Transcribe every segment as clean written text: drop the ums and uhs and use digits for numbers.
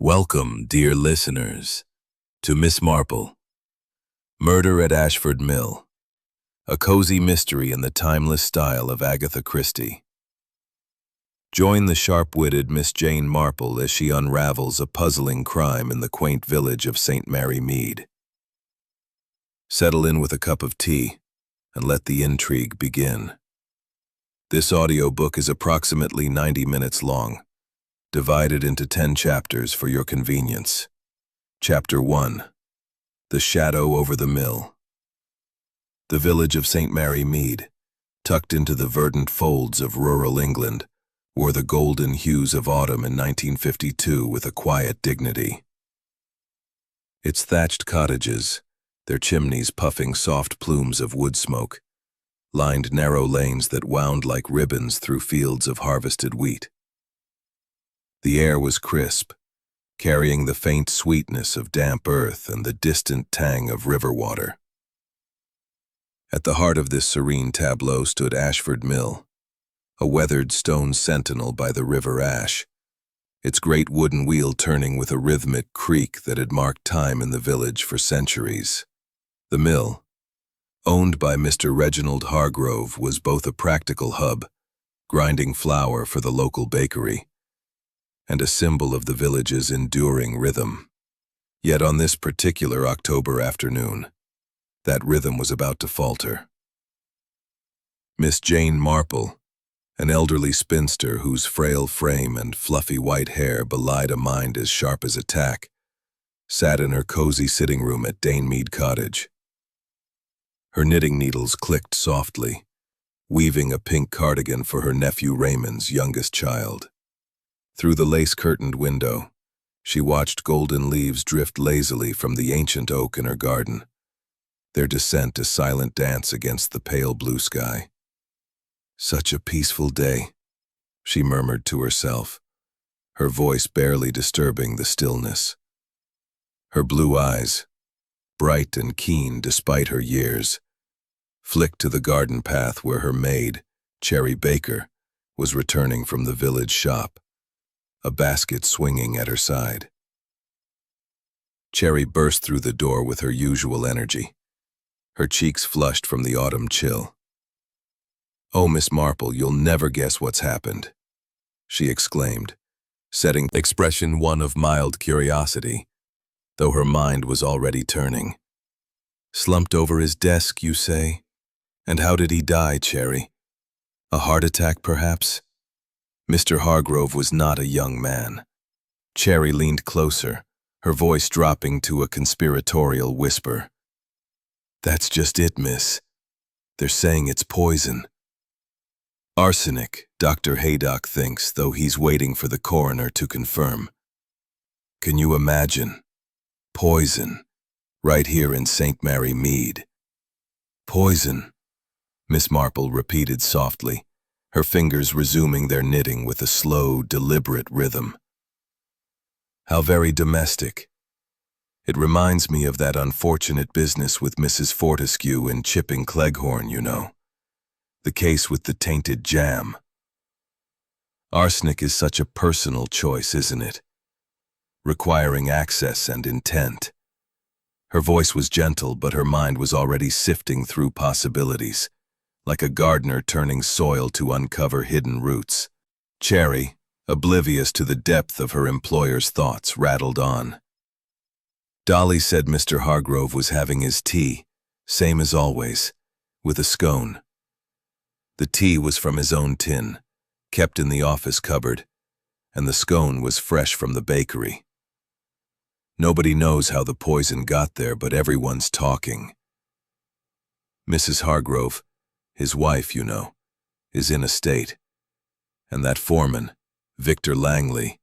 Welcome, dear listeners, to Miss Marple, Murder at Ashford Mill, a cozy mystery in the timeless style of Agatha Christie. Join the sharp-witted Miss Jane Marple as she unravels a puzzling crime in the quaint village of St. Mary Mead. Settle in with a cup of tea and let the intrigue begin. This audiobook is approximately 90 minutes long, divided into 10 chapters for your convenience. Chapter 1. The Shadow over the Mill. The village of St. Mary Mead, tucked into the verdant folds of rural England, wore the golden hues of autumn in 1952 with a quiet dignity. Its thatched cottages, their chimneys puffing soft plumes of wood smoke, lined narrow lanes that wound like ribbons through fields of harvested wheat. The air was crisp, carrying the faint sweetness of damp earth and the distant tang of river water. At the heart of this serene tableau stood Ashford Mill, a weathered stone sentinel by the River Ash, its great wooden wheel turning with a rhythmic creak that had marked time in the village for centuries. The mill, owned by Mr. Reginald Hargrove, was both a practical hub, grinding flour for the local bakery, and a symbol of the village's enduring rhythm. Yet on this particular October afternoon, that rhythm was about to falter. Miss Jane Marple, an elderly spinster whose frail frame and fluffy white hair belied a mind as sharp as a tack, sat in her cozy sitting room at Mead Cottage. Her knitting needles clicked softly, weaving a pink cardigan for her nephew Raymond's youngest child. Through the lace-curtained window, she watched golden leaves drift lazily from the ancient oak in her garden, their descent a silent dance against the pale blue sky. "Such a peaceful day," she murmured to herself, her voice barely disturbing the stillness. Her blue eyes, bright and keen despite her years, flicked to the garden path where her maid, Cherry Baker, was returning from the village shop, a basket swinging at her side. Cherry burst through the door with her usual energy, her cheeks flushed from the autumn chill. "Oh, Miss Marple, you'll never guess what's happened," she exclaimed, setting expression one of mild curiosity, though her mind was already turning. "Slumped over his desk, you say? And how did he die, Cherry? A heart attack, perhaps?" Mr. Hargrove was not a young man. Cherry leaned closer, her voice dropping to a conspiratorial whisper. "That's just it, miss. They're saying it's poison. Arsenic, Dr. Haydock thinks, though he's waiting for the coroner to confirm. Can you imagine? Poison, right here in St. Mary Mead." "Poison," Miss Marple repeated softly, her fingers resuming their knitting with a slow, deliberate rhythm. "How very domestic. It reminds me of that unfortunate business with Mrs. Fortescue in Chipping Cleghorn, you know. The case with the tainted jam. Arsenic is such a personal choice, isn't it? Requiring access and intent." Her voice was gentle, but her mind was already sifting through possibilities, like a gardener turning soil to uncover hidden roots. Cherry, oblivious to the depth of her employer's thoughts, rattled on. "Dolly said Mr. Hargrove was having his tea, same as always, with a scone. The tea was from his own tin, kept in the office cupboard, and the scone was fresh from the bakery. Nobody knows how the poison got there, but everyone's talking. Mrs. Hargrove, his wife, you know, is in a state, and that foreman, Victor Langley,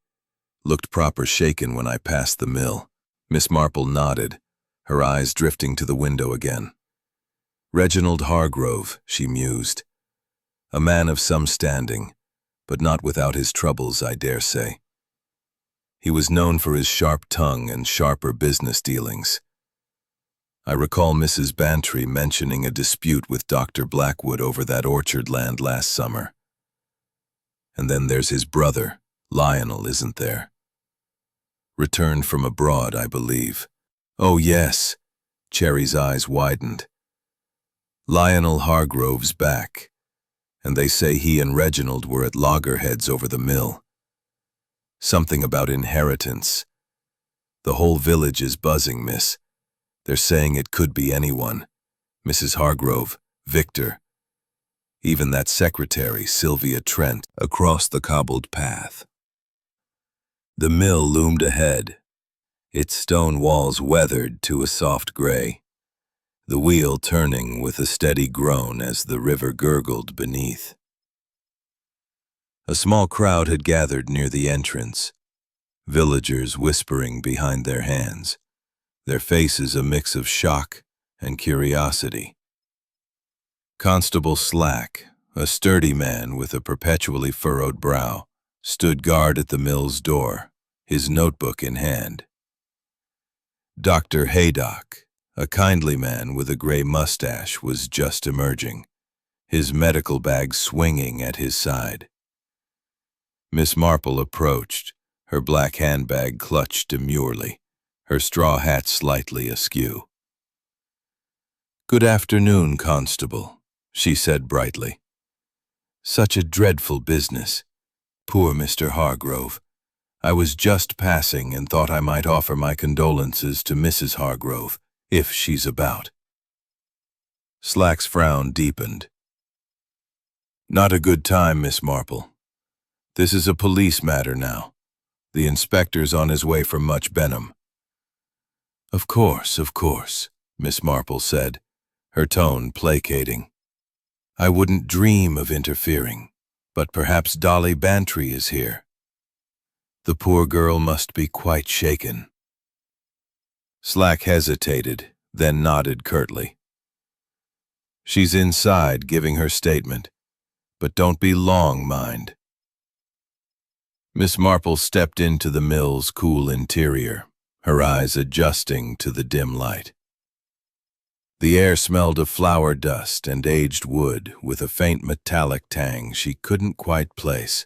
looked proper shaken when I passed the mill." Miss Marple nodded, her eyes drifting to the window again. "Reginald Hargrove," she mused. "A man of some standing, but not without his troubles, I dare say. He was known for his sharp tongue and sharper business dealings. I recall Mrs. Bantry mentioning a dispute with Dr. Blackwood over that orchard land last summer. And then there's his brother, Lionel, isn't there? Returned from abroad, I believe. Oh, yes. Cherry's eyes widened. Lionel Hargrove's back, and they say he and Reginald were at loggerheads over the mill. Something about inheritance. The whole village is buzzing, miss. They're saying it could be anyone. Mrs. Hargrove, Victor, even that secretary, Sylvia Trent, across the cobbled path. The mill loomed ahead, its stone walls weathered to a soft gray, the wheel turning with a steady groan as the river gurgled beneath. A small crowd had gathered near the entrance, villagers whispering behind their hands, their faces a mix of shock and curiosity. Constable Slack, a sturdy man with a perpetually furrowed brow, stood guard at the mill's door, his notebook in hand. Dr. Haydock, a kindly man with a gray mustache, was just emerging, his medical bag swinging at his side. Miss Marple approached, her black handbag clutched demurely, her straw hat slightly askew. "Good afternoon, Constable," she said brightly. "Such a dreadful business. Poor Mr. Hargrove. I was just passing and thought I might offer my condolences to Mrs. Hargrove, if she's about." Slack's frown deepened. "Not a good time, Miss Marple. This is a police matter now. The inspector's on his way from Much Benham." Of course," Miss Marple said, her tone placating. "I wouldn't dream of interfering, but perhaps Dolly Bantry is here. The poor girl must be quite shaken." Slack hesitated, then nodded curtly. "She's inside giving her statement, but don't be long, mind." Miss Marple stepped into the mill's cool interior, her eyes adjusting to the dim light. The air smelled of flour dust and aged wood with a faint metallic tang she couldn't quite place.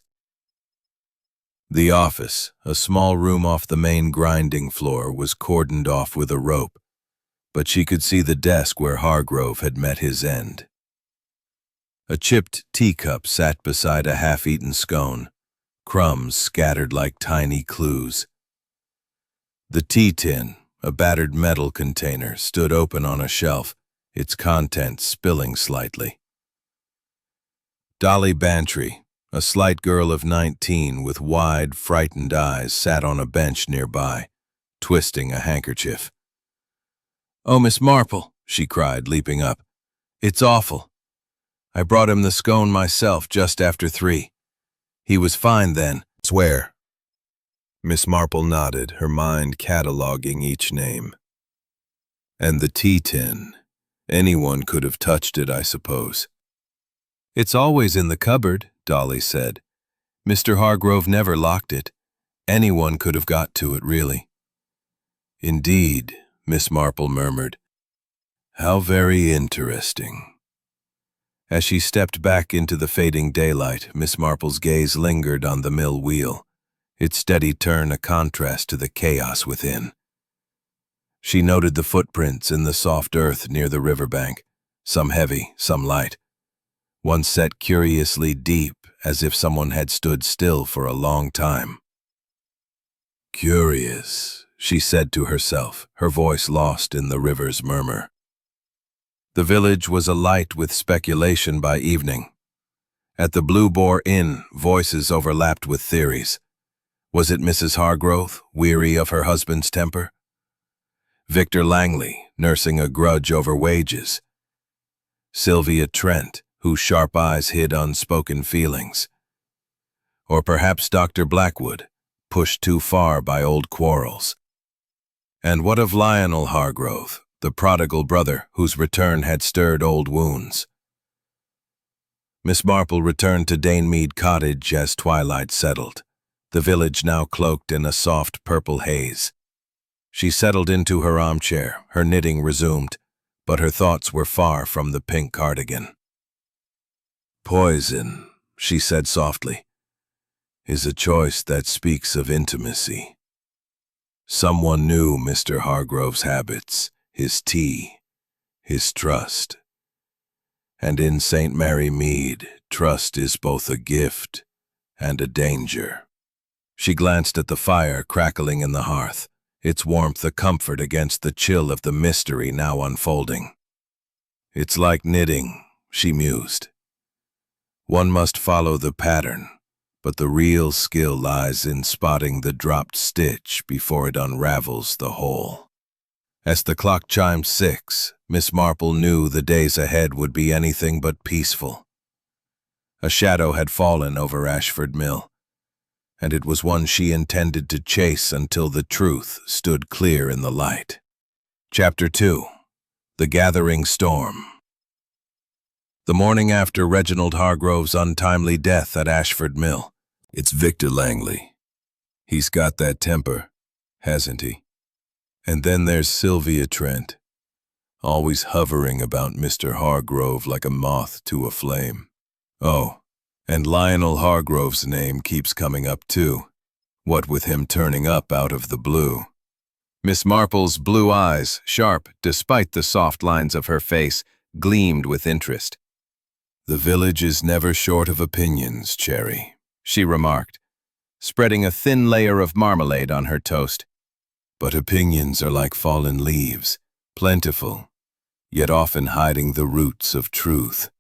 The office, a small room off the main grinding floor, was cordoned off with a rope, but she could see the desk where Hargrove had met his end. A chipped teacup sat beside a half-eaten scone, crumbs scattered like tiny clues. The tea tin, a battered metal container, stood open on a shelf, its contents spilling slightly. Dolly Bantry, a slight girl of 19 with wide, frightened eyes, sat on a bench nearby, twisting a handkerchief. "Oh, Miss Marple," she cried, leaping up. "It's awful. I brought him the scone myself just after 3. He was fine then." "Swear." Miss Marple nodded, her mind cataloging each name. "And the tea tin. Anyone could have touched it, I suppose." "It's always in the cupboard," Dolly said. "Mr. Hargrove never locked it. Anyone could have got to it, really." "Indeed," Miss Marple murmured. "How very interesting." As she stepped back into the fading daylight, Miss Marple's gaze lingered on the mill wheel, its steady turn a contrast to the chaos within. She noted the footprints in the soft earth near the riverbank, some heavy, some light. One set curiously deep, as if someone had stood still for a long time. "Curious," she said to herself, her voice lost in the river's murmur. The village was alight with speculation by evening. At the Blue Boar Inn, voices overlapped with theories. Was it Mrs. Hargrove, weary of her husband's temper? Victor Langley, nursing a grudge over wages? Sylvia Trent, whose sharp eyes hid unspoken feelings? Or perhaps Dr. Blackwood, pushed too far by old quarrels? And what of Lionel Hargrove, the prodigal brother whose return had stirred old wounds? Miss Marple returned to Dane Mead Cottage as twilight settled, the village now cloaked in a soft purple haze. She settled into her armchair, her knitting resumed, but her thoughts were far from the pink cardigan. "Poison," she said softly, "is a choice that speaks of intimacy." Someone knew Mr. Hargrove's habits, his tea, his trust. And in St. Mary Mead, trust is both a gift and a danger. She glanced at the fire crackling in the hearth, its warmth a comfort against the chill of the mystery now unfolding. It's like knitting, she mused. One must follow the pattern, but the real skill lies in spotting the dropped stitch before it unravels the whole. As the clock chimed 6, Miss Marple knew the days ahead would be anything but peaceful. A shadow had fallen over Ashford Mill, and it was one she intended to chase until the truth stood clear in the light. Chapter 2. The Gathering Storm. The morning after Reginald Hargrove's untimely death at Ashford Mill. It's Victor Langley. He's got that temper, hasn't he? And then there's Sylvia Trent, always hovering about Mr. Hargrove like a moth to a flame. Oh, and Lionel Hargrove's name keeps coming up too, what with him turning up out of the blue. Miss Marple's blue eyes, sharp despite the soft lines of her face, gleamed with interest. The village is never short of opinions, Cherry, she remarked, spreading a thin layer of marmalade on her toast. But opinions are like fallen leaves, plentiful, yet often hiding the roots of truth.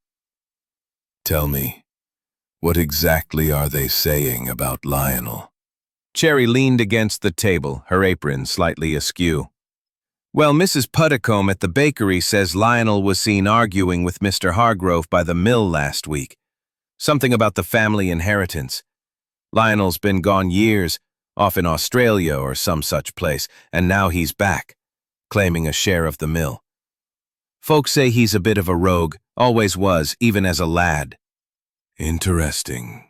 Tell me, what exactly are they saying about Lionel? Cherry leaned against the table, her apron slightly askew. Well, Mrs. Puddicombe at the bakery says Lionel was seen arguing with Mr. Hargrove by the mill last week. Something about the family inheritance. Lionel's been gone years, off in Australia or some such place, and now he's back, claiming a share of the mill. Folks say he's a bit of a rogue, always was, even as a lad. Interesting,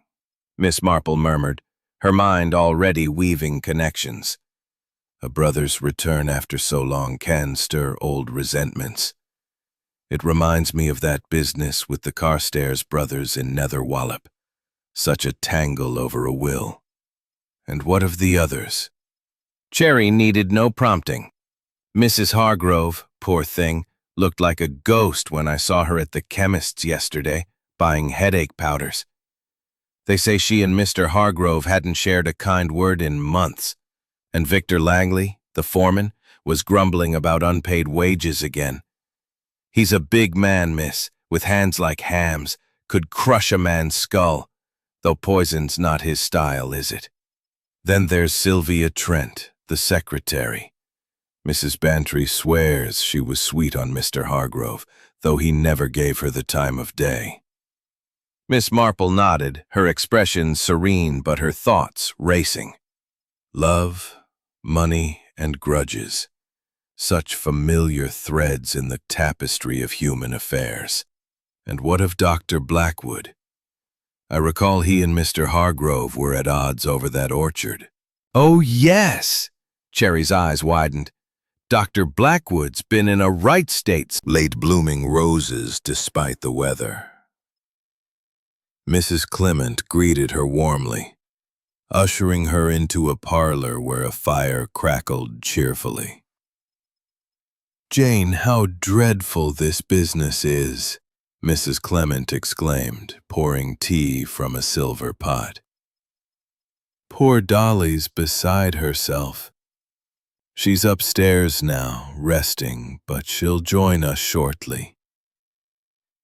Miss Marple murmured, her mind already weaving connections. A brother's return after so long can stir old resentments. It reminds me of that business with the Carstairs brothers in Netherwallop. Such a tangle over a will. And what of the others? Cherry needed no prompting. Mrs. Hargrove, poor thing, looked like a ghost when I saw her at the chemist's yesterday, buying headache powders. They say she and Mr. Hargrove hadn't shared a kind word in months, and Victor Langley, the foreman, was grumbling about unpaid wages again. He's a big man, miss, with hands like hams, could crush a man's skull, though poison's not his style, is it? Then there's Sylvia Trent, the secretary. Mrs. Bantry swears she was sweet on Mr. Hargrove, though he never gave her the time of day. Miss Marple nodded, her expression serene but her thoughts racing. Love, money, and grudges. Such familiar threads in the tapestry of human affairs. And what of Dr. Blackwood? I recall he and Mr. Hargrove were at odds over that orchard. Oh, yes! Cherry's eyes widened. Dr. Blackwood's been in a right state, late blooming roses despite the weather. Mrs. Clement greeted her warmly, ushering her into a parlor where a fire crackled cheerfully. Jane, how dreadful this business is, Mrs. Clement exclaimed, pouring tea from a silver pot. Poor Dolly's beside herself. She's upstairs now, resting, but she'll join us shortly.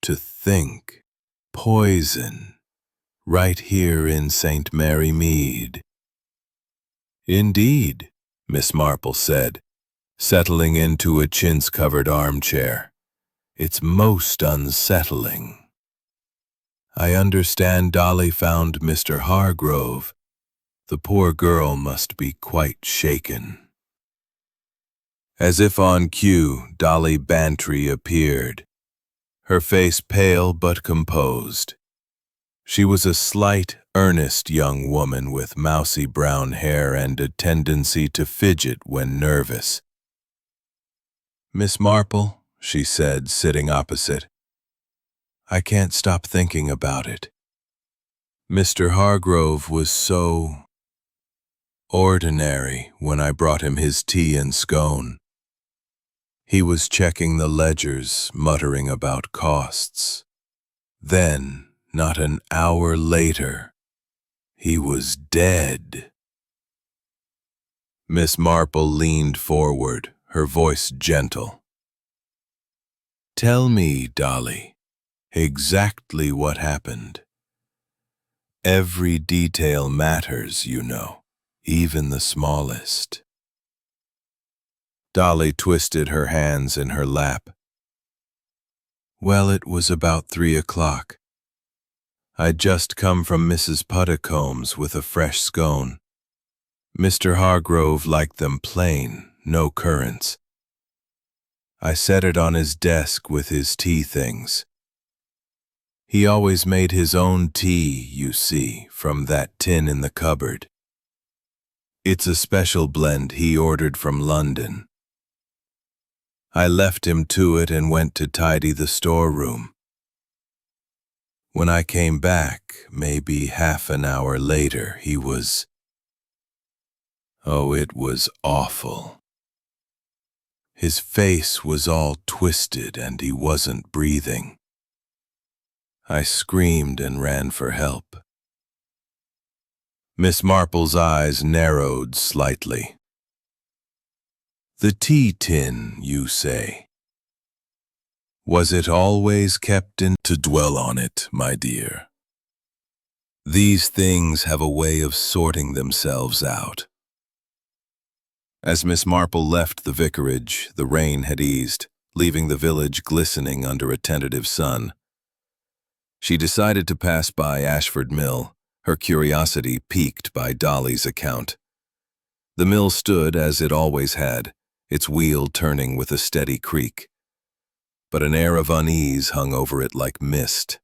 To think, poison, right here in St. Mary Mead. Indeed, Miss Marple said, settling into a chintz-covered armchair. It's most unsettling. I understand Dolly found Mr. Hargrove. The poor girl must be quite shaken. As if on cue, Dolly Bantry appeared, her face pale but composed. She was a slight, earnest young woman with mousy brown hair and a tendency to fidget when nervous. Miss Marple, she said, sitting opposite, I can't stop thinking about it. Mr. Hargrove was so ordinary when I brought him his tea and scone. He was checking the ledgers, muttering about costs. Then, not an hour later, he was dead. Miss Marple leaned forward, her voice gentle. Tell me, Dolly, exactly what happened. Every detail matters, you know, even the smallest. Dolly twisted her hands in her lap. Well, it was about 3 o'clock. I'd just come from Mrs. Puddicombe's with a fresh scone. Mr. Hargrove liked them plain, no currants. I set it on his desk with his tea things. He always made his own tea, you see, from that tin in the cupboard. It's a special blend he ordered from London. I left him to it and went to tidy the storeroom. When I came back, maybe half an hour later, he was... Oh, it was awful. His face was all twisted and he wasn't breathing. I screamed and ran for help. Miss Marple's eyes narrowed slightly. The tea tin, you say. Was it always kept in? To dwell on it, my dear. These things have a way of sorting themselves out. As Miss Marple left the vicarage, the rain had eased, leaving the village glistening under a tentative sun. She decided to pass by Ashford Mill, her curiosity piqued by Dolly's account. The mill stood as it always had, its wheel turning with a steady creak. But an air of unease hung over it like mist.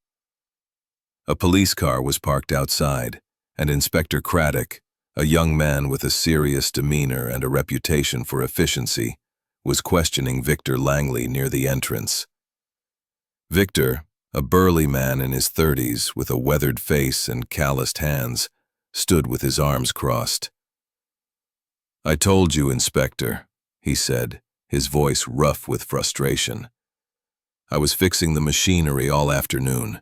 A police car was parked outside, and Inspector Craddock, a young man with a serious demeanor and a reputation for efficiency, was questioning Victor Langley near the entrance. Victor, a burly man in his 30s with a weathered face and calloused hands, stood with his arms crossed. I told you, Inspector, he said, his voice rough with frustration. I was fixing the machinery all afternoon.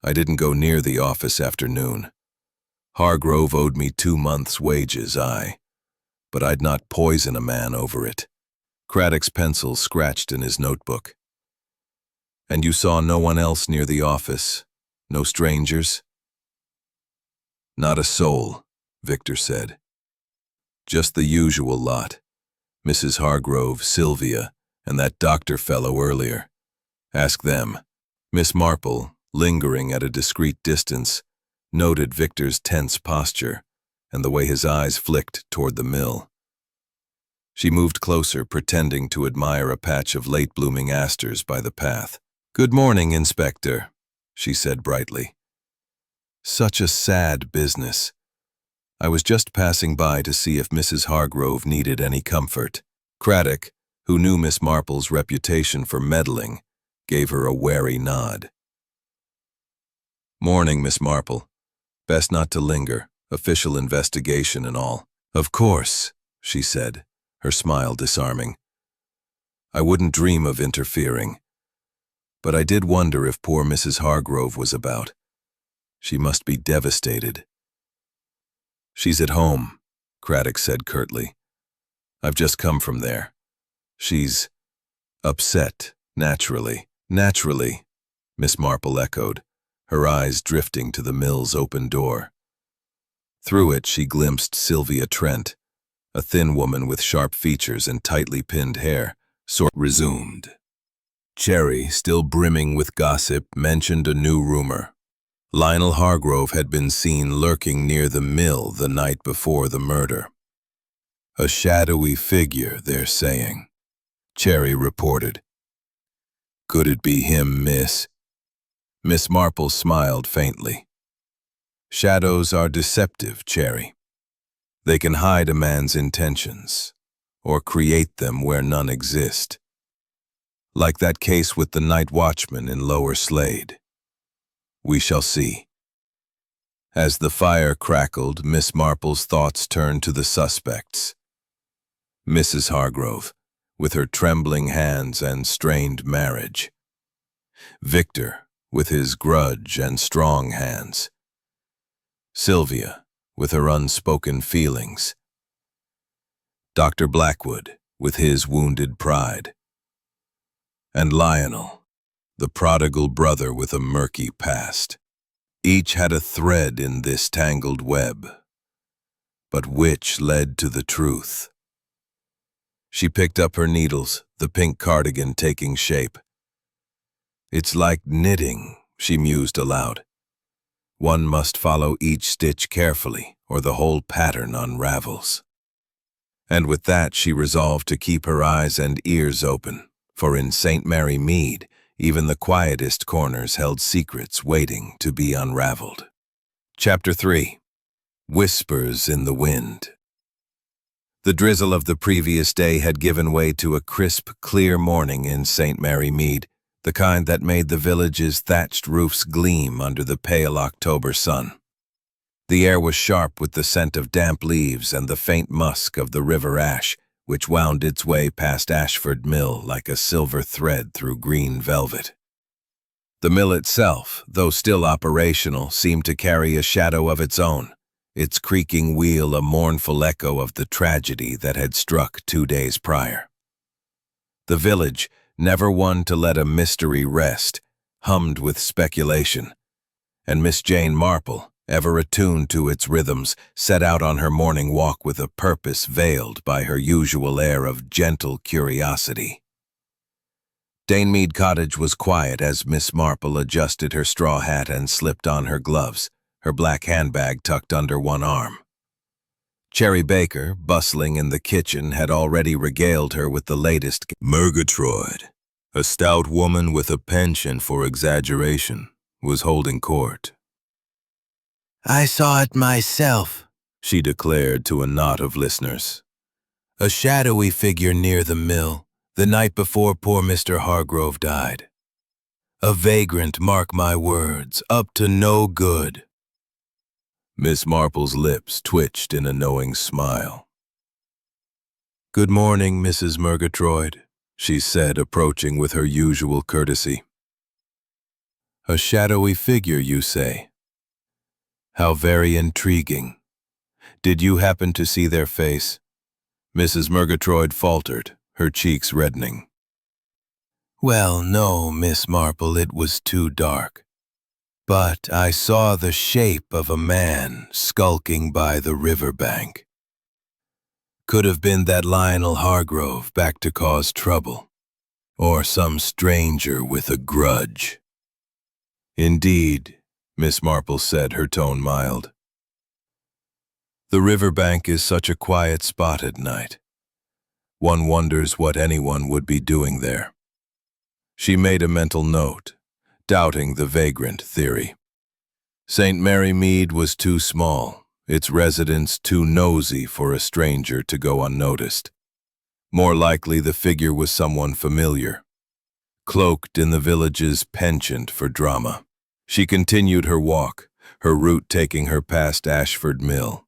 I didn't go near the office after noon. Hargrove owed me 2 months' wages, but I'd not poison a man over it. Craddock's pencil scratched in his notebook. And you saw no one else near the office? No strangers? Not a soul, Victor said. Just the usual lot. Mrs. Hargrove, Sylvia, and that doctor fellow earlier. Ask them. Miss Marple, lingering at a discreet distance, noted Victor's tense posture and the way his eyes flicked toward the mill. She moved closer, pretending to admire a patch of late-blooming asters by the path. Good morning, Inspector, she said brightly. Such a sad business. I was just passing by to see if Mrs. Hargrove needed any comfort. Craddock, who knew Miss Marple's reputation for meddling, gave her a wary nod. Morning, Miss Marple. Best not to linger, official investigation and all. Of course, she said, her smile disarming. I wouldn't dream of interfering. But I did wonder if poor Mrs. Hargrove was about. She must be devastated. She's at home, Craddock said curtly. I've just come from there. She's upset, naturally. Naturally, Miss Marple echoed, her eyes drifting to the mill's open door. Through it she glimpsed Sylvia Trent, a thin woman with sharp features and tightly pinned hair, resumed. Cherry, still brimming with gossip, mentioned a new rumor. Lionel Hargrove had been seen lurking near the mill the night before the murder. A shadowy figure, they're saying, Cherry reported. Could it be him, miss? Miss Marple smiled faintly. Shadows are deceptive, Cherry. They can hide a man's intentions, or create them where none exist. Like that case with the night watchman in Lower Slade. We shall see. As the fire crackled, Miss Marple's thoughts turned to the suspects. Mrs. Hargrove, with her trembling hands and strained marriage. Victor, with his grudge and strong hands. Sylvia, with her unspoken feelings. Dr. Blackwood, with his wounded pride. And Lionel, the prodigal brother with a murky past. Each had a thread in this tangled web. But which led to the truth? She picked up her needles, the pink cardigan taking shape. It's like knitting, she mused aloud. One must follow each stitch carefully, or the whole pattern unravels. And with that she resolved to keep her eyes and ears open, for in St. Mary Mead, even the quietest corners held secrets waiting to be unraveled. Chapter 3. Whispers in the Wind. The drizzle of the previous day had given way to a crisp, clear morning in St. Mary Mead, the kind that made the village's thatched roofs gleam under the pale October sun. The air was sharp with the scent of damp leaves and the faint musk of the river ash, which wound its way past Ashford Mill like a silver thread through green velvet. The mill itself, though still operational, seemed to carry a shadow of its own, its creaking wheel a mournful echo of the tragedy that had struck 2 days prior. The village, never one to let a mystery rest, hummed with speculation, and Miss Jane Marple, ever attuned to its rhythms, set out on her morning walk with a purpose veiled by her usual air of gentle curiosity. Mead Cottage was quiet as Miss Marple adjusted her straw hat and slipped on her gloves, her black handbag tucked under one arm. Cherry Baker, bustling in the kitchen, had already regaled her with the latest. Murgatroyd, a stout woman with a penchant for exaggeration, was holding court. "I saw it myself," she declared to a knot of listeners. "A shadowy figure near the mill, the night before poor Mr. Hargrove died. A vagrant, mark my words, up to no good." Miss Marple's lips twitched in a knowing smile. "Good morning, Mrs. Murgatroyd," she said, approaching with her usual courtesy. "A shadowy figure, you say? How very intriguing. Did you happen to see their face?" Mrs. Murgatroyd faltered, her cheeks reddening. "Well, no, Miss Marple, it was too dark. But I saw the shape of a man skulking by the riverbank. Could have been that Lionel Hargrove back to cause trouble, or some stranger with a grudge." "Indeed," Miss Marple said, her tone mild. "The riverbank is such a quiet spot at night. One wonders what anyone would be doing there." She made a mental note, doubting the vagrant theory. St. Mary Mead was too small, its residents too nosy for a stranger to go unnoticed. More likely the figure was someone familiar, cloaked in the village's penchant for drama. She continued her walk, her route taking her past Ashford Mill.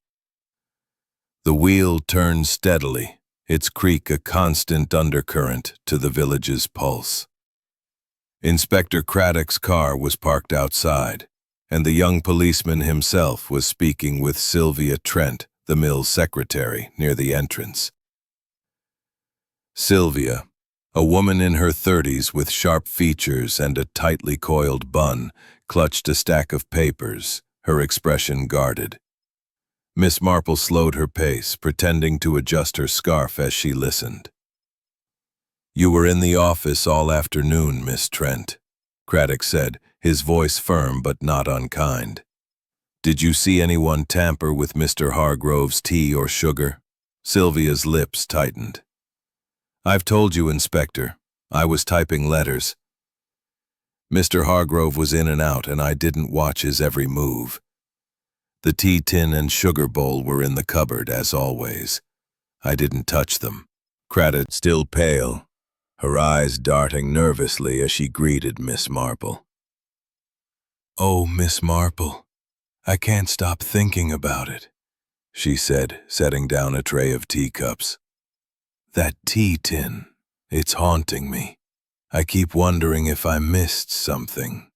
The wheel turned steadily, its creak a constant undercurrent to the village's pulse. Inspector Craddock's car was parked outside, and the young policeman himself was speaking with Sylvia Trent, the mill's secretary, near the entrance. Sylvia, a woman in her 30s with sharp features and a tightly coiled bun, clutched a stack of papers, her expression guarded. Miss Marple slowed her pace, pretending to adjust her scarf as she listened. "You were in the office all afternoon, Miss Trent," Craddock said, his voice firm but not unkind. "Did you see anyone tamper with Mr. Hargrove's tea or sugar?" Sylvia's lips tightened. "I've told you, Inspector. I was typing letters. Mr. Hargrove was in and out, and I didn't watch his every move. The tea tin and sugar bowl were in the cupboard, as always. I didn't touch them." Craddock, still pale, her eyes darting nervously as she greeted Miss Marple. "Oh, Miss Marple, I can't stop thinking about it, she said, setting down a tray of teacups. That tea tin, it's haunting me. I keep wondering if I missed something.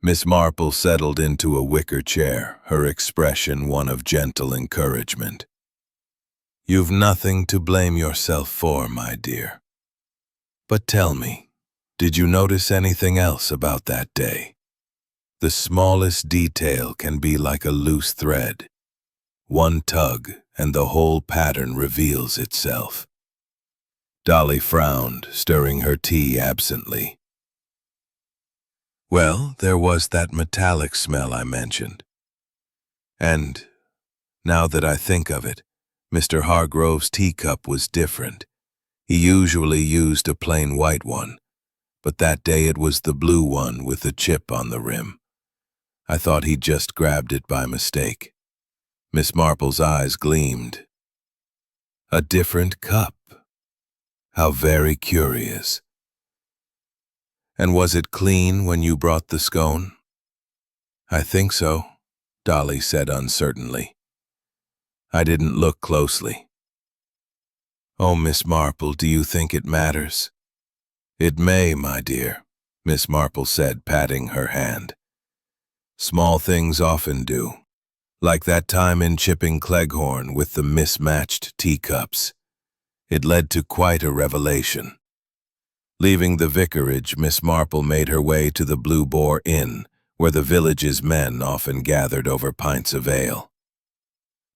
Miss Marple settled into a wicker chair, her expression one of gentle encouragement. You've nothing to blame yourself for, my dear. But tell me, did you notice anything else about that day? The smallest detail can be like a loose thread. One tug, and the whole pattern reveals itself. Dolly frowned, stirring her tea absently. Well, there was that metallic smell I mentioned. And, now that I think of it, Mr. Hargrove's teacup was different. He usually used a plain white one, but that day it was the blue one with the chip on the rim. I thought he'd just grabbed it by mistake. Miss Marple's eyes gleamed. A different cup. How very curious. And was it clean when you brought the scone? I think so, Dolly said uncertainly. I didn't look closely. Oh, Miss Marple, do you think it matters? It may, my dear, Miss Marple said, patting her hand. Small things often do, like that time in Chipping Cleghorn with the mismatched teacups. It led to quite a revelation. Leaving the vicarage, Miss Marple made her way to the Blue Boar Inn, where the village's men often gathered over pints of ale.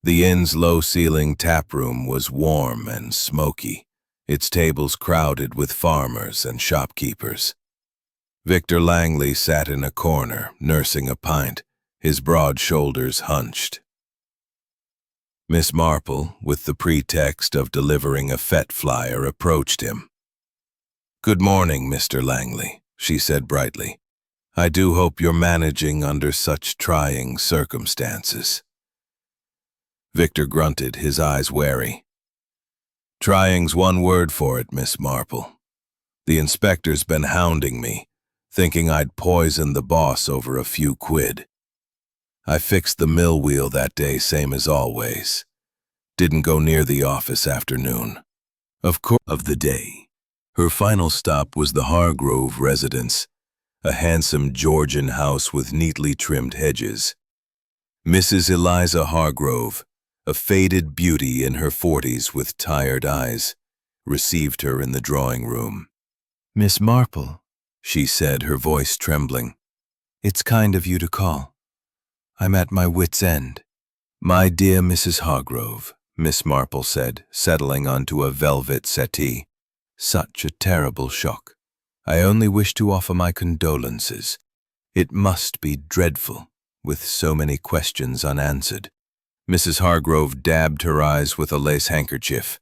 The inn's low-ceilinged taproom was warm and smoky, its tables crowded with farmers and shopkeepers. Victor Langley sat in a corner, nursing a pint, his broad shoulders hunched. Miss Marple, with the pretext of delivering a fete flyer, approached him. "Good morning, Mr. Langley," she said brightly. "I do hope you're managing under such trying circumstances." Victor grunted, his eyes wary. "Trying's one word for it, Miss Marple. The inspector's been hounding me, thinking I'd poison the boss over a few quid. I fixed the mill wheel that day, same as always. Didn't go near the office after noon. Of course, of the day. Her final stop was the Hargrove residence, a handsome Georgian house with neatly trimmed hedges. Mrs. Eliza Hargrove, a faded beauty in her 40s with tired eyes, received her in the drawing room. "Miss Marple," she said, her voice trembling. "It's kind of you to call. I'm at my wit's end." "My dear Mrs. Hargrove," Miss Marple said, settling onto a velvet settee. "Such a terrible shock. I only wish to offer my condolences. It must be dreadful, with so many questions unanswered." Mrs. Hargrove dabbed her eyes with a lace handkerchief.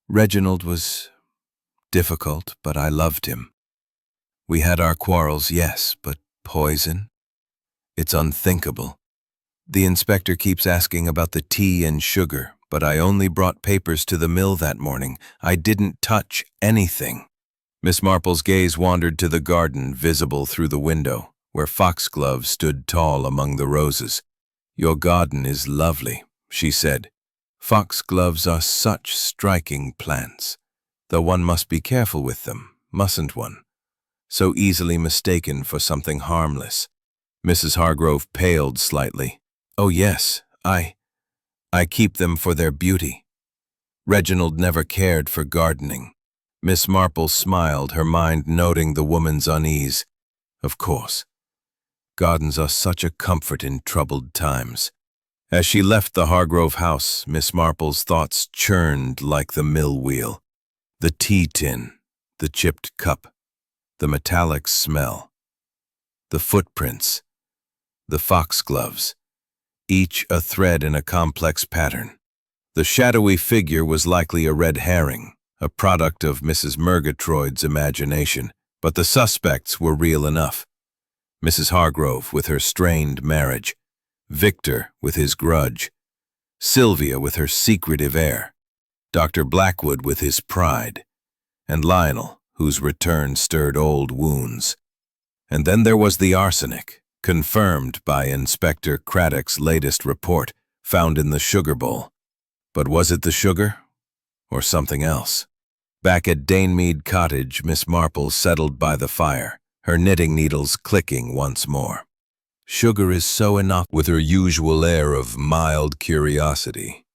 "Reginald was difficult, but I loved him. We had our quarrels, yes, but poison? It's unthinkable. The inspector keeps asking about the tea and sugar, but I only brought papers to the mill that morning. I didn't touch anything." Miss Marple's gaze wandered to the garden visible through the window, where foxgloves stood tall among the roses. "Your garden is lovely," she said. "Foxgloves are such striking plants, though one must be careful with them, mustn't one? So easily mistaken for something harmless." Mrs. Hargrove paled slightly. "Oh yes, I keep them for their beauty. Reginald never cared for gardening." Miss Marple smiled, her mind noting the woman's unease. "Of course. Gardens are such a comfort in troubled times." As she left the Hargrove house, Miss Marple's thoughts churned like the mill wheel. The tea tin, the chipped cup, the metallic smell, the footprints, the foxgloves, each a thread in a complex pattern. The shadowy figure was likely a red herring, a product of Mrs. Murgatroyd's imagination, but the suspects were real enough. Mrs. Hargrove with her strained marriage, Victor with his grudge, Sylvia with her secretive air, Dr. Blackwood with his pride, and Lionel, whose return stirred old wounds. And then there was the arsenic, confirmed by Inspector Craddock's latest report found in the sugar bowl. But was it the sugar, or something else? Back at Mead cottage, Miss Marple settled by the fire, her knitting needles clicking once more. Sugar is so innocuous, with her usual air of mild curiosity,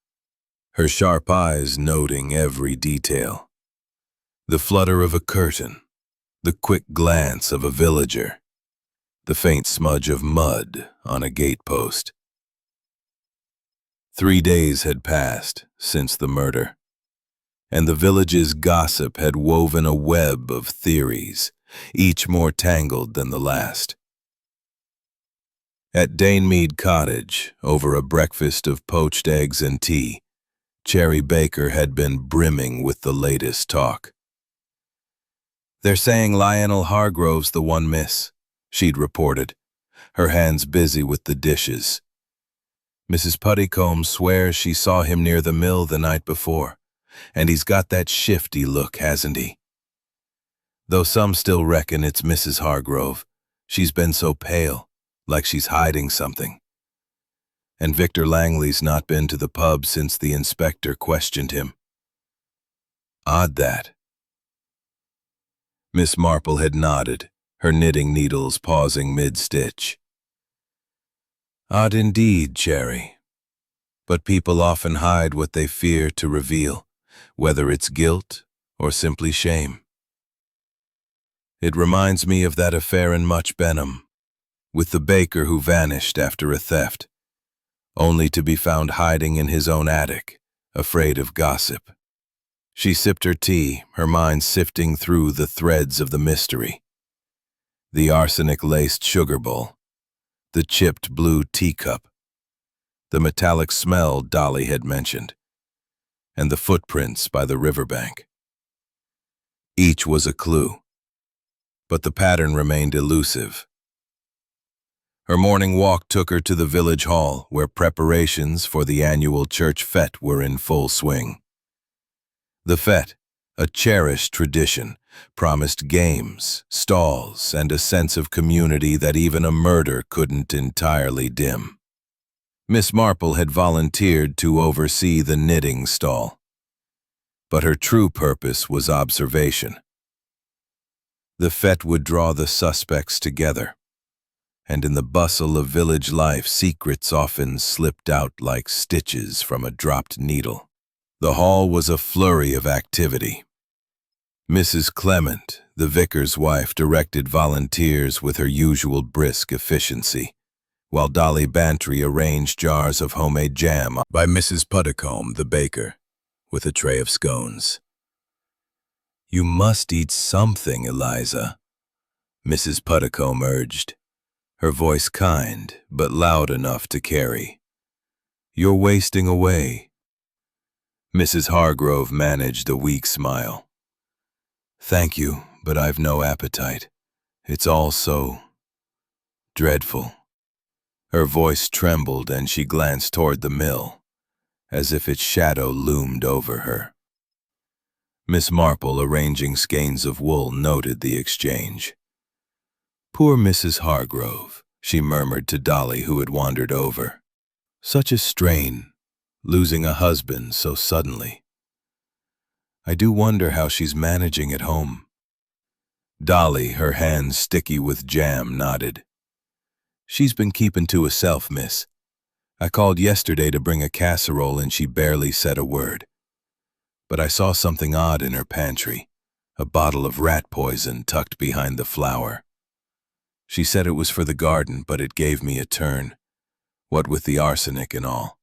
her sharp eyes noting every detail. The flutter of a curtain, the quick glance of a villager, the faint smudge of mud on a gatepost. 3 days had passed since the murder, and the village's gossip had woven a web of theories, each more tangled than the last. At Mead cottage, over a breakfast of poached eggs and tea, Cherry Baker had been brimming with the latest talk. "They're saying Lionel Hargrove's the one miss," she'd reported, her hands busy with the dishes. "Mrs. Puttycombe swears she saw him near the mill the night before, and he's got that shifty look, hasn't he? Though some still reckon it's Mrs. Hargrove, she's been so pale, like she's hiding something. And Victor Langley's not been to the pub since the inspector questioned him. Odd that." Miss Marple had nodded, her knitting needles pausing mid-stitch. "Odd indeed, Cherry. But people often hide what they fear to reveal, whether it's guilt or simply shame. It reminds me of that affair in Much Benham, with the baker who vanished after a theft, only to be found hiding in his own attic, afraid of gossip." She sipped her tea, her mind sifting through the threads of the mystery. The arsenic-laced sugar bowl, the chipped blue teacup, the metallic smell Dolly had mentioned, and the footprints by the riverbank. Each was a clue, but the pattern remained elusive. Her morning walk took her to the village hall, where preparations for the annual church fete were in full swing. The fete, a cherished tradition, promised games, stalls, and a sense of community that even a murder couldn't entirely dim. Miss Marple had volunteered to oversee the knitting stall, but her true purpose was observation. The fete would draw the suspects together, and in the bustle of village life, secrets often slipped out like stitches from a dropped needle. The hall was a flurry of activity. Mrs. Clement, the vicar's wife, directed volunteers with her usual brisk efficiency, while Dolly Bantry arranged jars of homemade jam by Mrs. Puttycombe, the baker, with a tray of scones. "You must eat something, Eliza," Mrs. Puttycombe urged, her voice kind but loud enough to carry. "You're wasting away." Mrs. Hargrove managed a weak smile. "Thank you, but I've no appetite. It's all so dreadful." Her voice trembled and she glanced toward the mill, as if its shadow loomed over her. Miss Marple, arranging skeins of wool, noted the exchange. "Poor Mrs. Hargrove," she murmured to Dolly, who had wandered over. "Such a strain, losing a husband so suddenly. I do wonder how she's managing at home." Dolly, her hands sticky with jam, nodded. "She's been keeping to herself, miss. I called yesterday to bring a casserole and she barely said a word. But I saw something odd in her pantry, a bottle of rat poison tucked behind the flour. She said it was for the garden, but it gave me a turn, what with the arsenic and all."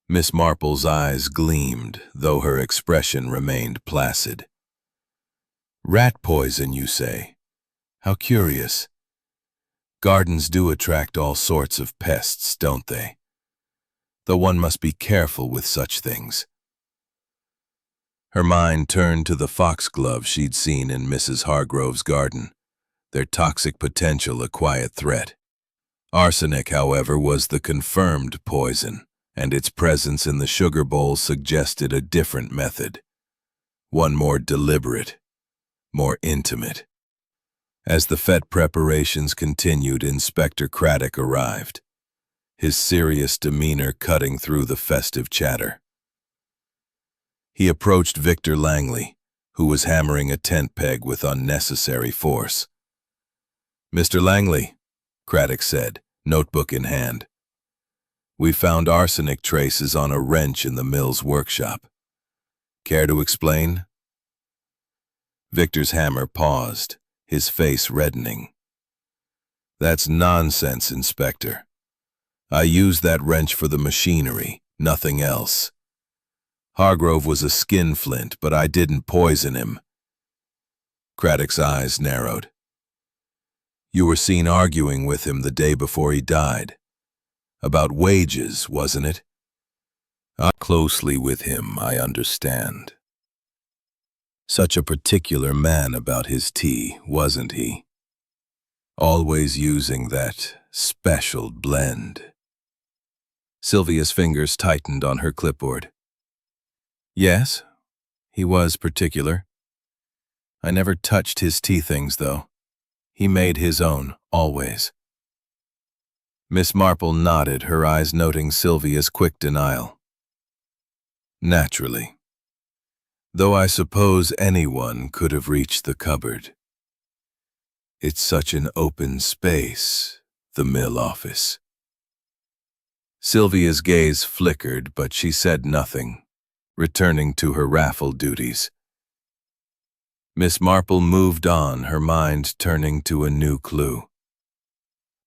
Miss Marple's eyes gleamed, though her expression remained placid. "Rat poison, you say? How curious. Gardens do attract all sorts of pests, don't they? Though one must be careful with such things." Her mind turned to the foxgloves she'd seen in Mrs. Hargrove's garden, their toxic potential a quiet threat. Arsenic, however, was the confirmed poison, and its presence in the sugar bowl suggested a different method, one more deliberate, more intimate. As the fete preparations continued, Inspector Craddock arrived, his serious demeanor cutting through the festive chatter. He approached Victor Langley, who was hammering a tent peg with unnecessary force. "Mr. Langley," Craddock said, notebook in hand, "we found arsenic traces on a wrench in the mill's workshop. Care to explain?" Victor's hammer paused, his face reddening. "That's nonsense, Inspector. I used that wrench for the machinery, nothing else. Hargrove was a skinflint, but I didn't poison him." Craddock's eyes narrowed. "You were seen arguing with him the day before he died. About wages, wasn't it?" "Closely with him, I understand. Such a particular man about his tea, wasn't he? Always using that special blend." Sylvia's fingers tightened on her clipboard. "Yes, he was particular. I never touched his tea things, though. He made his own, always." Miss Marple nodded, her eyes noting Sylvia's quick denial. "Naturally. Though I suppose anyone could have reached the cupboard. It's such an open space, the mill office." Sylvia's gaze flickered, but she said nothing, returning to her raffle duties. Miss Marple moved on, her mind turning to a new clue.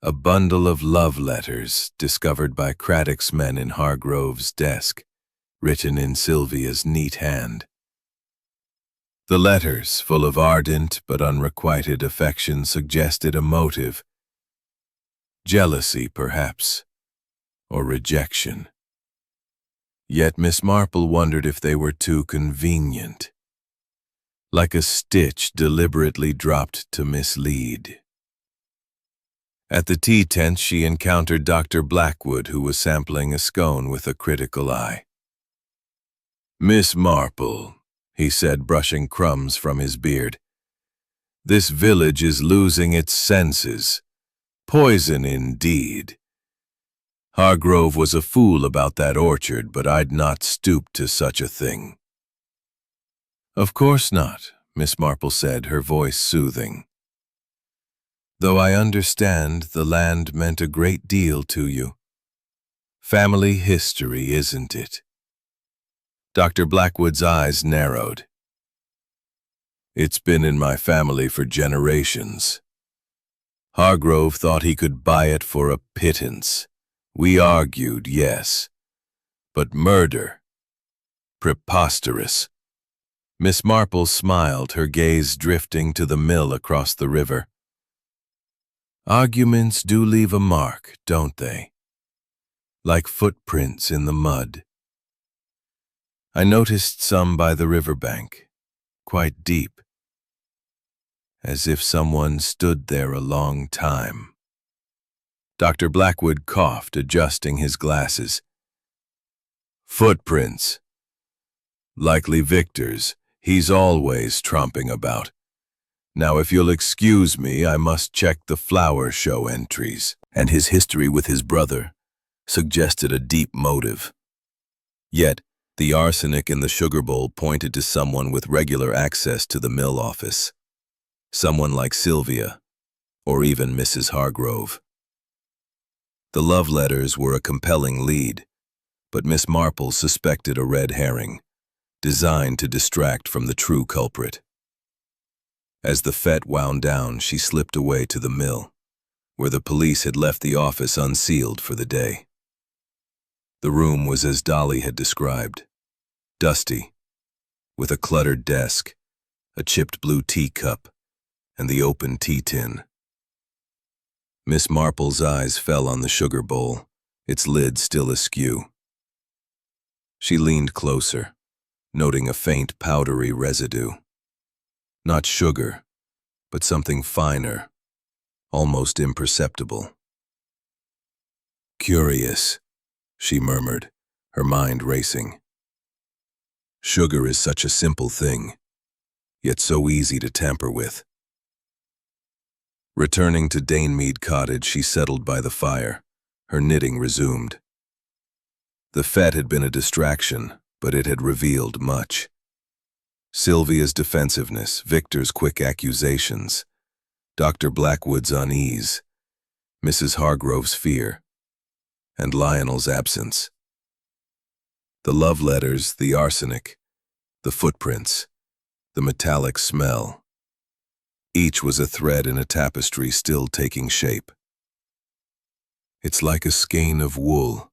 A bundle of love letters discovered by Craddock's men in Hargrove's desk, written in Sylvia's neat hand. The letters, full of ardent but unrequited affection, suggested a motive. Jealousy, perhaps, or rejection. Yet Miss Marple wondered if they were too convenient, like a stitch deliberately dropped to mislead. At the tea tent, she encountered Dr. Blackwood, who was sampling a scone with a critical eye. "Miss Marple," he said, brushing crumbs from his beard, "this village is losing its senses. Poison indeed. Hargrove was a fool about that orchard, but I'd not stoop to such a thing." "Of course not," Miss Marple said, her voice soothing. "Though I understand the land meant a great deal to you. Family history, isn't it?" Dr. Blackwood's eyes narrowed. "It's been in my family for generations. Hargrove thought he could buy it for a pittance. We argued, yes. But murder? Preposterous." Miss Marple smiled, her gaze drifting to the mill across the river. "Arguments do leave a mark, don't they? Like footprints in the mud. I noticed some by the riverbank, quite deep, as if someone stood there a long time." Dr. Blackwood coughed, adjusting his glasses. "Footprints. Likely Victor's. He's always tromping about. Now, if you'll excuse me, I must check the flower show entries." And his history with his brother suggested a deep motive. Yet, the arsenic in the sugar bowl pointed to someone with regular access to the mill office. Someone like Sylvia, or even Mrs. Hargrove. The love letters were a compelling lead, but Miss Marple suspected a red herring, designed to distract from the true culprit. As the fete wound down, she slipped away to the mill, where the police had left the office unsealed for the day. The room was as Dolly had described, dusty, with a cluttered desk, a chipped blue teacup, and the open tea tin. Miss Marple's eyes fell on the sugar bowl, its lid still askew. She leaned closer, noting a faint powdery residue. Not sugar, but something finer, almost imperceptible. "Curious," she murmured, her mind racing. "Sugar is such a simple thing, yet so easy to tamper with." Returning to Mead cottage, she settled by the fire. Her knitting resumed. The fete had been a distraction, but it had revealed much. Sylvia's defensiveness, Victor's quick accusations, Dr. Blackwood's unease, Mrs. Hargrove's fear, and Lionel's absence. The love letters, the arsenic, the footprints, the metallic smell. Each was a thread in a tapestry still taking shape. "It's like a skein of wool,"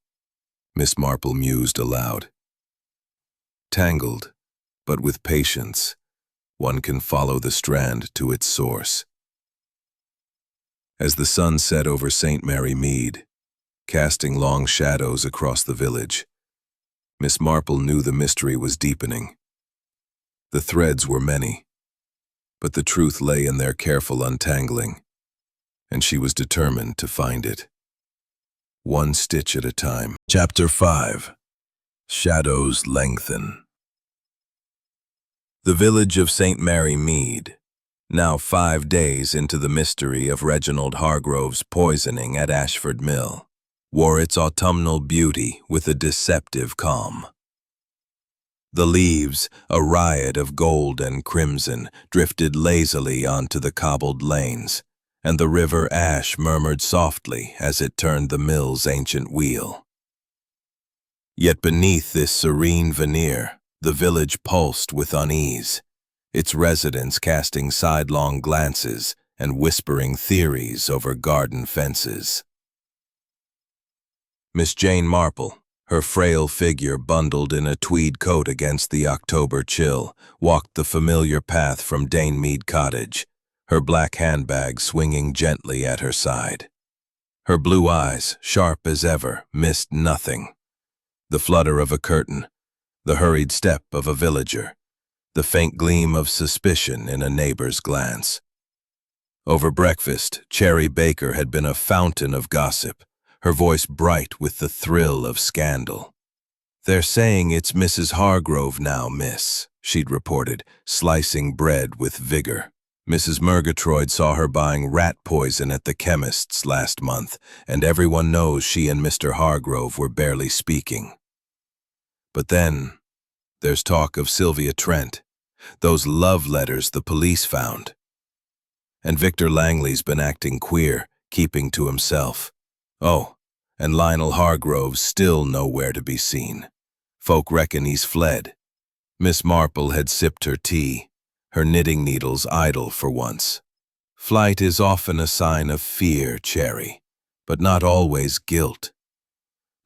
Miss Marple mused aloud. "Tangled, but with patience, one can follow the strand to its source." As the sun set over St. Mary Mead, casting long shadows across the village, Miss Marple knew the mystery was deepening. The threads were many, but the truth lay in their careful untangling, and she was determined to find it. One stitch at a time. Chapter 5. Shadows Lengthen. The village of St. Mary Mead, now 5 days into the mystery of Reginald Hargrove's poisoning at Ashford Mill, wore its autumnal beauty with a deceptive calm. The leaves, a riot of gold and crimson, drifted lazily onto the cobbled lanes, and the river Ash murmured softly as it turned the mill's ancient wheel. Yet beneath this serene veneer, the village pulsed with unease, its residents casting sidelong glances and whispering theories over garden fences. Miss Jane Marple, her frail figure bundled in a tweed coat against the October chill, walked the familiar path from Mead cottage, her black handbag swinging gently at her side. Her blue eyes, sharp as ever, missed nothing. The flutter of a curtain, the hurried step of a villager, the faint gleam of suspicion in a neighbor's glance. Over breakfast, Cherry Baker had been a fountain of gossip, her voice bright with the thrill of scandal. "They're saying it's Mrs. Hargrove now, miss," she'd reported, slicing bread with vigor. "Mrs. Murgatroyd saw her buying rat poison at the chemist's last month, and everyone knows she and Mr. Hargrove were barely speaking." But then, there's talk of Sylvia Trent, those love letters the police found. And Victor Langley's been acting queer, keeping to himself. Oh, and Lionel Hargrove's still nowhere to be seen. Folk reckon he's fled. Miss Marple had sipped her tea, her knitting needles idle for once. "Flight is often a sign of fear, Cherry, but not always guilt.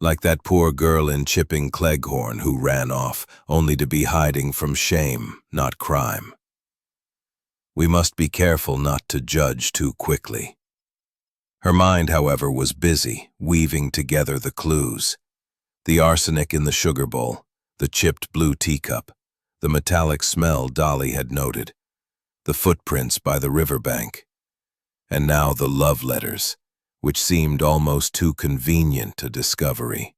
Like that poor girl in Chipping Cleghorn who ran off, only to be hiding from shame, not crime. We must be careful not to judge too quickly." Her mind, however, was busy, weaving together the clues. The arsenic in the sugar bowl, the chipped blue teacup, the metallic smell Dolly had noted, the footprints by the riverbank, and now the love letters, which seemed almost too convenient a discovery.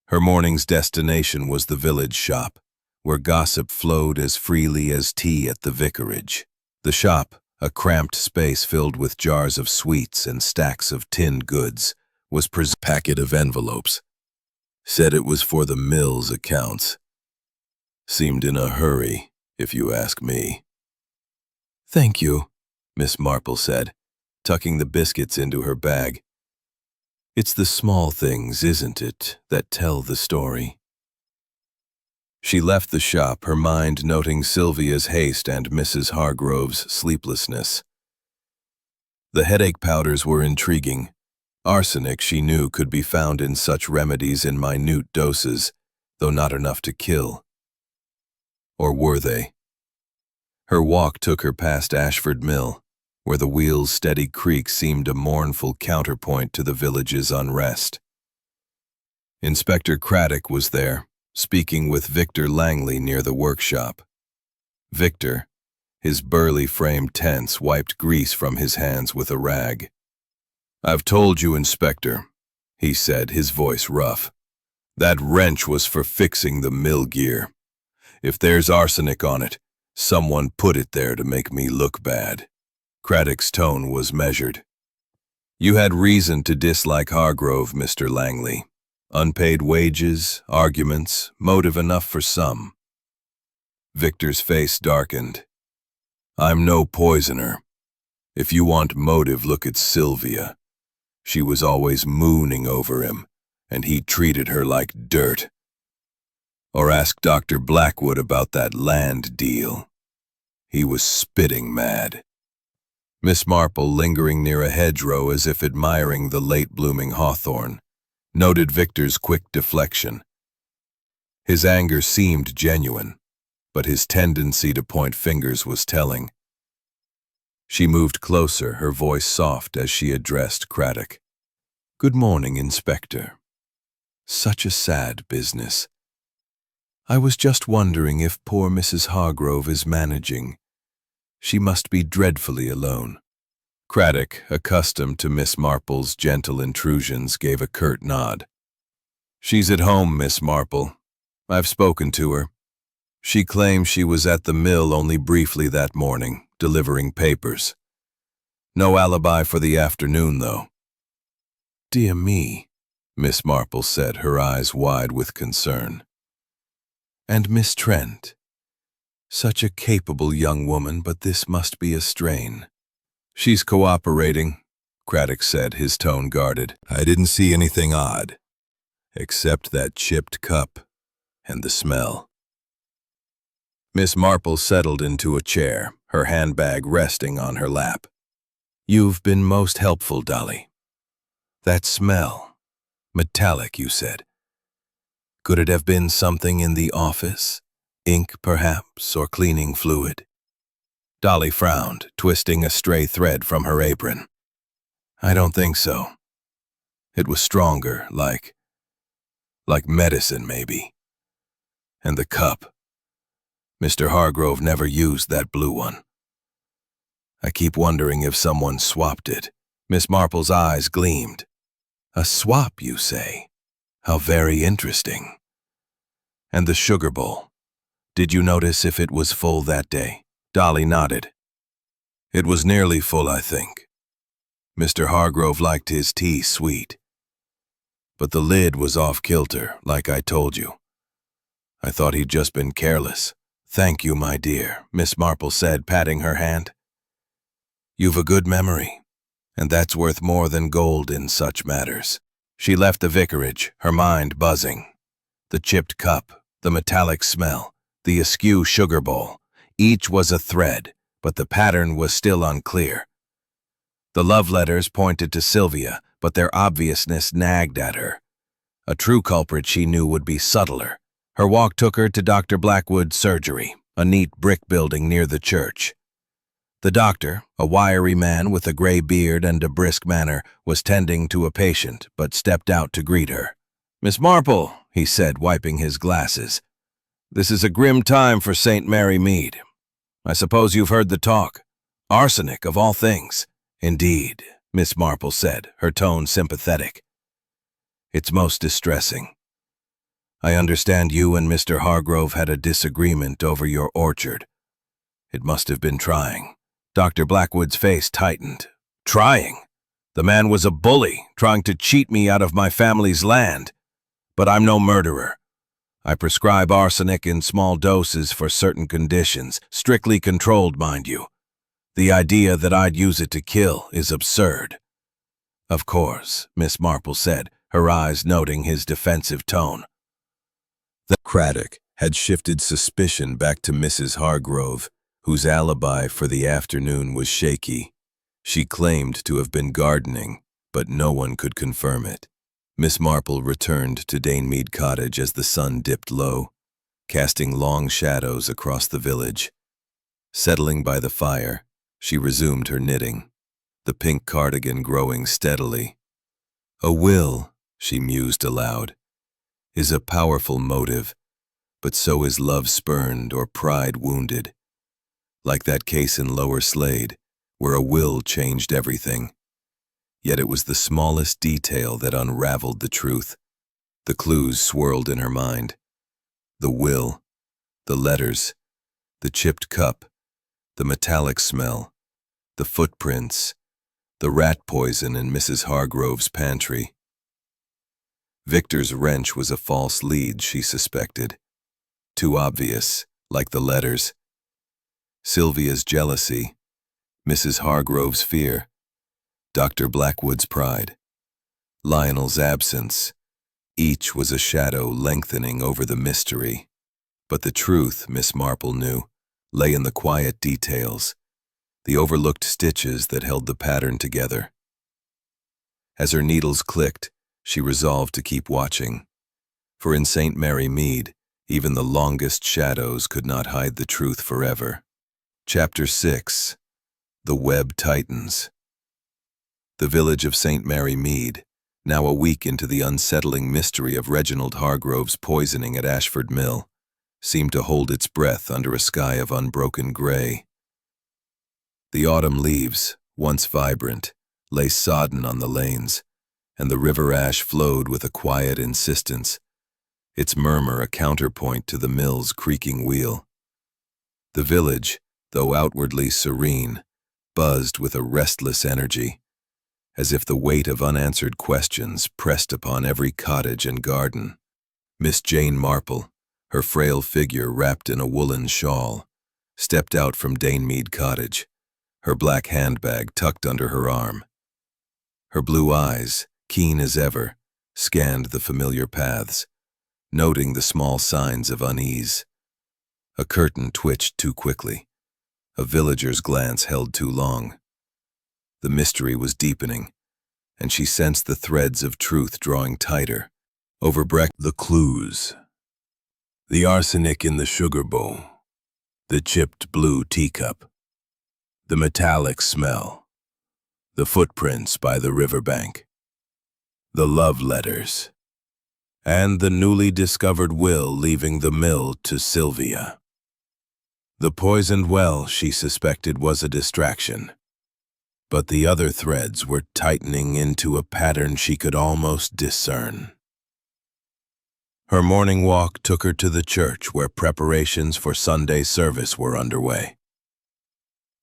Her morning's destination was the village shop, where gossip flowed as freely as tea at the vicarage. The shop, a cramped space filled with jars of sweets and stacks of tinned goods, was a packet of envelopes. Said it was for the mill's accounts. Seemed in a hurry, if you ask me. "Thank you," Miss Marple said, tucking the biscuits into her bag. "It's the small things, isn't it, that tell the story?" She left the shop, her mind noting Sylvia's haste and Mrs. Hargrove's sleeplessness. The headache powders were intriguing. Arsenic, she knew, could be found in such remedies in minute doses, though not enough to kill. Or were they? Her walk took her past Ashford Mill, where the wheel's steady creak seemed a mournful counterpoint to the village's unrest. Inspector Craddock was there, speaking with Victor Langley near the workshop. Victor, his burly frame tense, wiped grease from his hands with a rag. "I've told you, Inspector," he said, his voice rough. "That wrench was for fixing the mill gear. If there's arsenic on it, someone put it there to make me look bad." Craddock's tone was measured. You had reason to dislike Hargrove, Mr. Langley. Unpaid wages, arguments, motive enough for some. Victor's face darkened. I'm no poisoner. If you want motive, look at Sylvia. She was always mooning over him, and he treated her like dirt. Or ask Dr. Blackwood about that land deal. He was spitting mad. Miss Marple, lingering near a hedgerow as if admiring the late-blooming hawthorn, noted Victor's quick deflection. His anger seemed genuine, but his tendency to point fingers was telling. She moved closer, her voice soft as she addressed Craddock. Good morning, Inspector. Such a sad business. I was just wondering if poor Mrs. Hargrove is managing. She must be dreadfully alone. Craddock, accustomed to Miss Marple's gentle intrusions, gave a curt nod. She's at home, Miss Marple. I've spoken to her. She claims she was at the mill only briefly that morning, delivering papers. No alibi for the afternoon, though. Dear me, Miss Marple said, her eyes wide with concern. And Miss Trent? Such a capable young woman, but this must be a strain. She's cooperating, Craddock said, his tone guarded. I didn't see anything odd, except that chipped cup and the smell. Miss Marple settled into a chair, her handbag resting on her lap. You've been most helpful, Dolly. That smell, metallic, you said. Could it have been something in the office? Ink, perhaps, or cleaning fluid? Dolly frowned, twisting a stray thread from her apron. I don't think so. It was stronger, like medicine, maybe. And the cup. Mr. Hargrove never used that blue one. I keep wondering if someone swapped it. Miss Marple's eyes gleamed. A swap, you say? How very interesting. And the sugar bowl. Did you notice if it was full that day? Dolly nodded. It was nearly full, I think. Mr. Hargrove liked his tea sweet. But the lid was off-kilter, like I told you. I thought he'd just been careless. Thank you, my dear, Miss Marple said, patting her hand. You've a good memory, and that's worth more than gold in such matters. She left the vicarage, her mind buzzing. The chipped cup, the metallic smell, the askew sugar bowl. Each was a thread, but the pattern was still unclear. The love letters pointed to Sylvia, but their obviousness nagged at her. A true culprit she knew would be subtler. Her walk took her to Dr. Blackwood's surgery, a neat brick building near the church. The doctor, a wiry man with a gray beard and a brisk manner, was tending to a patient, but stepped out to greet her. Miss Marple, he said, wiping his glasses. This is a grim time for St. Mary Mead. I suppose you've heard the talk. Arsenic, of all things. Indeed, Miss Marple said, her tone sympathetic. It's most distressing. I understand you and Mr. Hargrove had a disagreement over your orchard. It must have been trying. Dr. Blackwood's face tightened. Trying? The man was a bully, trying to cheat me out of my family's land. But I'm no murderer. I prescribe arsenic in small doses for certain conditions, strictly controlled, mind you. The idea that I'd use it to kill is absurd. Of course, Miss Marple said, her eyes noting his defensive tone. Craddock had shifted suspicion back to Mrs. Hargrove, whose alibi for the afternoon was shaky. She claimed to have been gardening, but no one could confirm it. Miss Marple returned to Mead Cottage as the sun dipped low, casting long shadows across the village. Settling by the fire, she resumed her knitting, the pink cardigan growing steadily. A will, she mused aloud, is a powerful motive, but so is love spurned or pride wounded. Like that case in Lower Slade, where a will changed everything. Yet it was the smallest detail that unraveled the truth. The clues swirled in her mind. The will, the letters, the chipped cup, the metallic smell, the footprints, the rat poison in Mrs. Hargrove's pantry. Victor's wrench was a false lead, she suspected. Too obvious, like the letters. Sylvia's jealousy, Mrs. Hargrove's fear, Dr. Blackwood's pride, Lionel's absence. Each was a shadow lengthening over the mystery. But the truth, Miss Marple knew, lay in the quiet details, the overlooked stitches that held the pattern together. As her needles clicked, she resolved to keep watching. For in St. Mary Mead, even the longest shadows could not hide the truth forever. Chapter 6. The Web Tightens. The village of St. Mary Mead, now a week into the unsettling mystery of Reginald Hargrove's poisoning at Ashford Mill, seemed to hold its breath under a sky of unbroken gray. The autumn leaves, once vibrant, lay sodden on the lanes, and the river ash flowed with a quiet insistence, its murmur a counterpoint to the mill's creaking wheel. The village, though outwardly serene, buzzed with a restless energy, as if the weight of unanswered questions pressed upon every cottage and garden. Miss Jane Marple, her frail figure wrapped in a woolen shawl, stepped out from Danemead Cottage, her black handbag tucked under her arm. Her blue eyes, keen as ever, scanned the familiar paths, noting the small signs of unease. A curtain twitched too quickly. A villager's glance held too long. The mystery was deepening, and she sensed the threads of truth drawing tighter. The clues. The arsenic in the sugar bowl, the chipped blue teacup, the metallic smell, the footprints by the riverbank, the love letters, and the newly discovered will leaving the mill to Sylvia. The poisoned well, she suspected, was a distraction, but the other threads were tightening into a pattern she could almost discern. Her morning walk took her to the church where preparations for Sunday service were underway.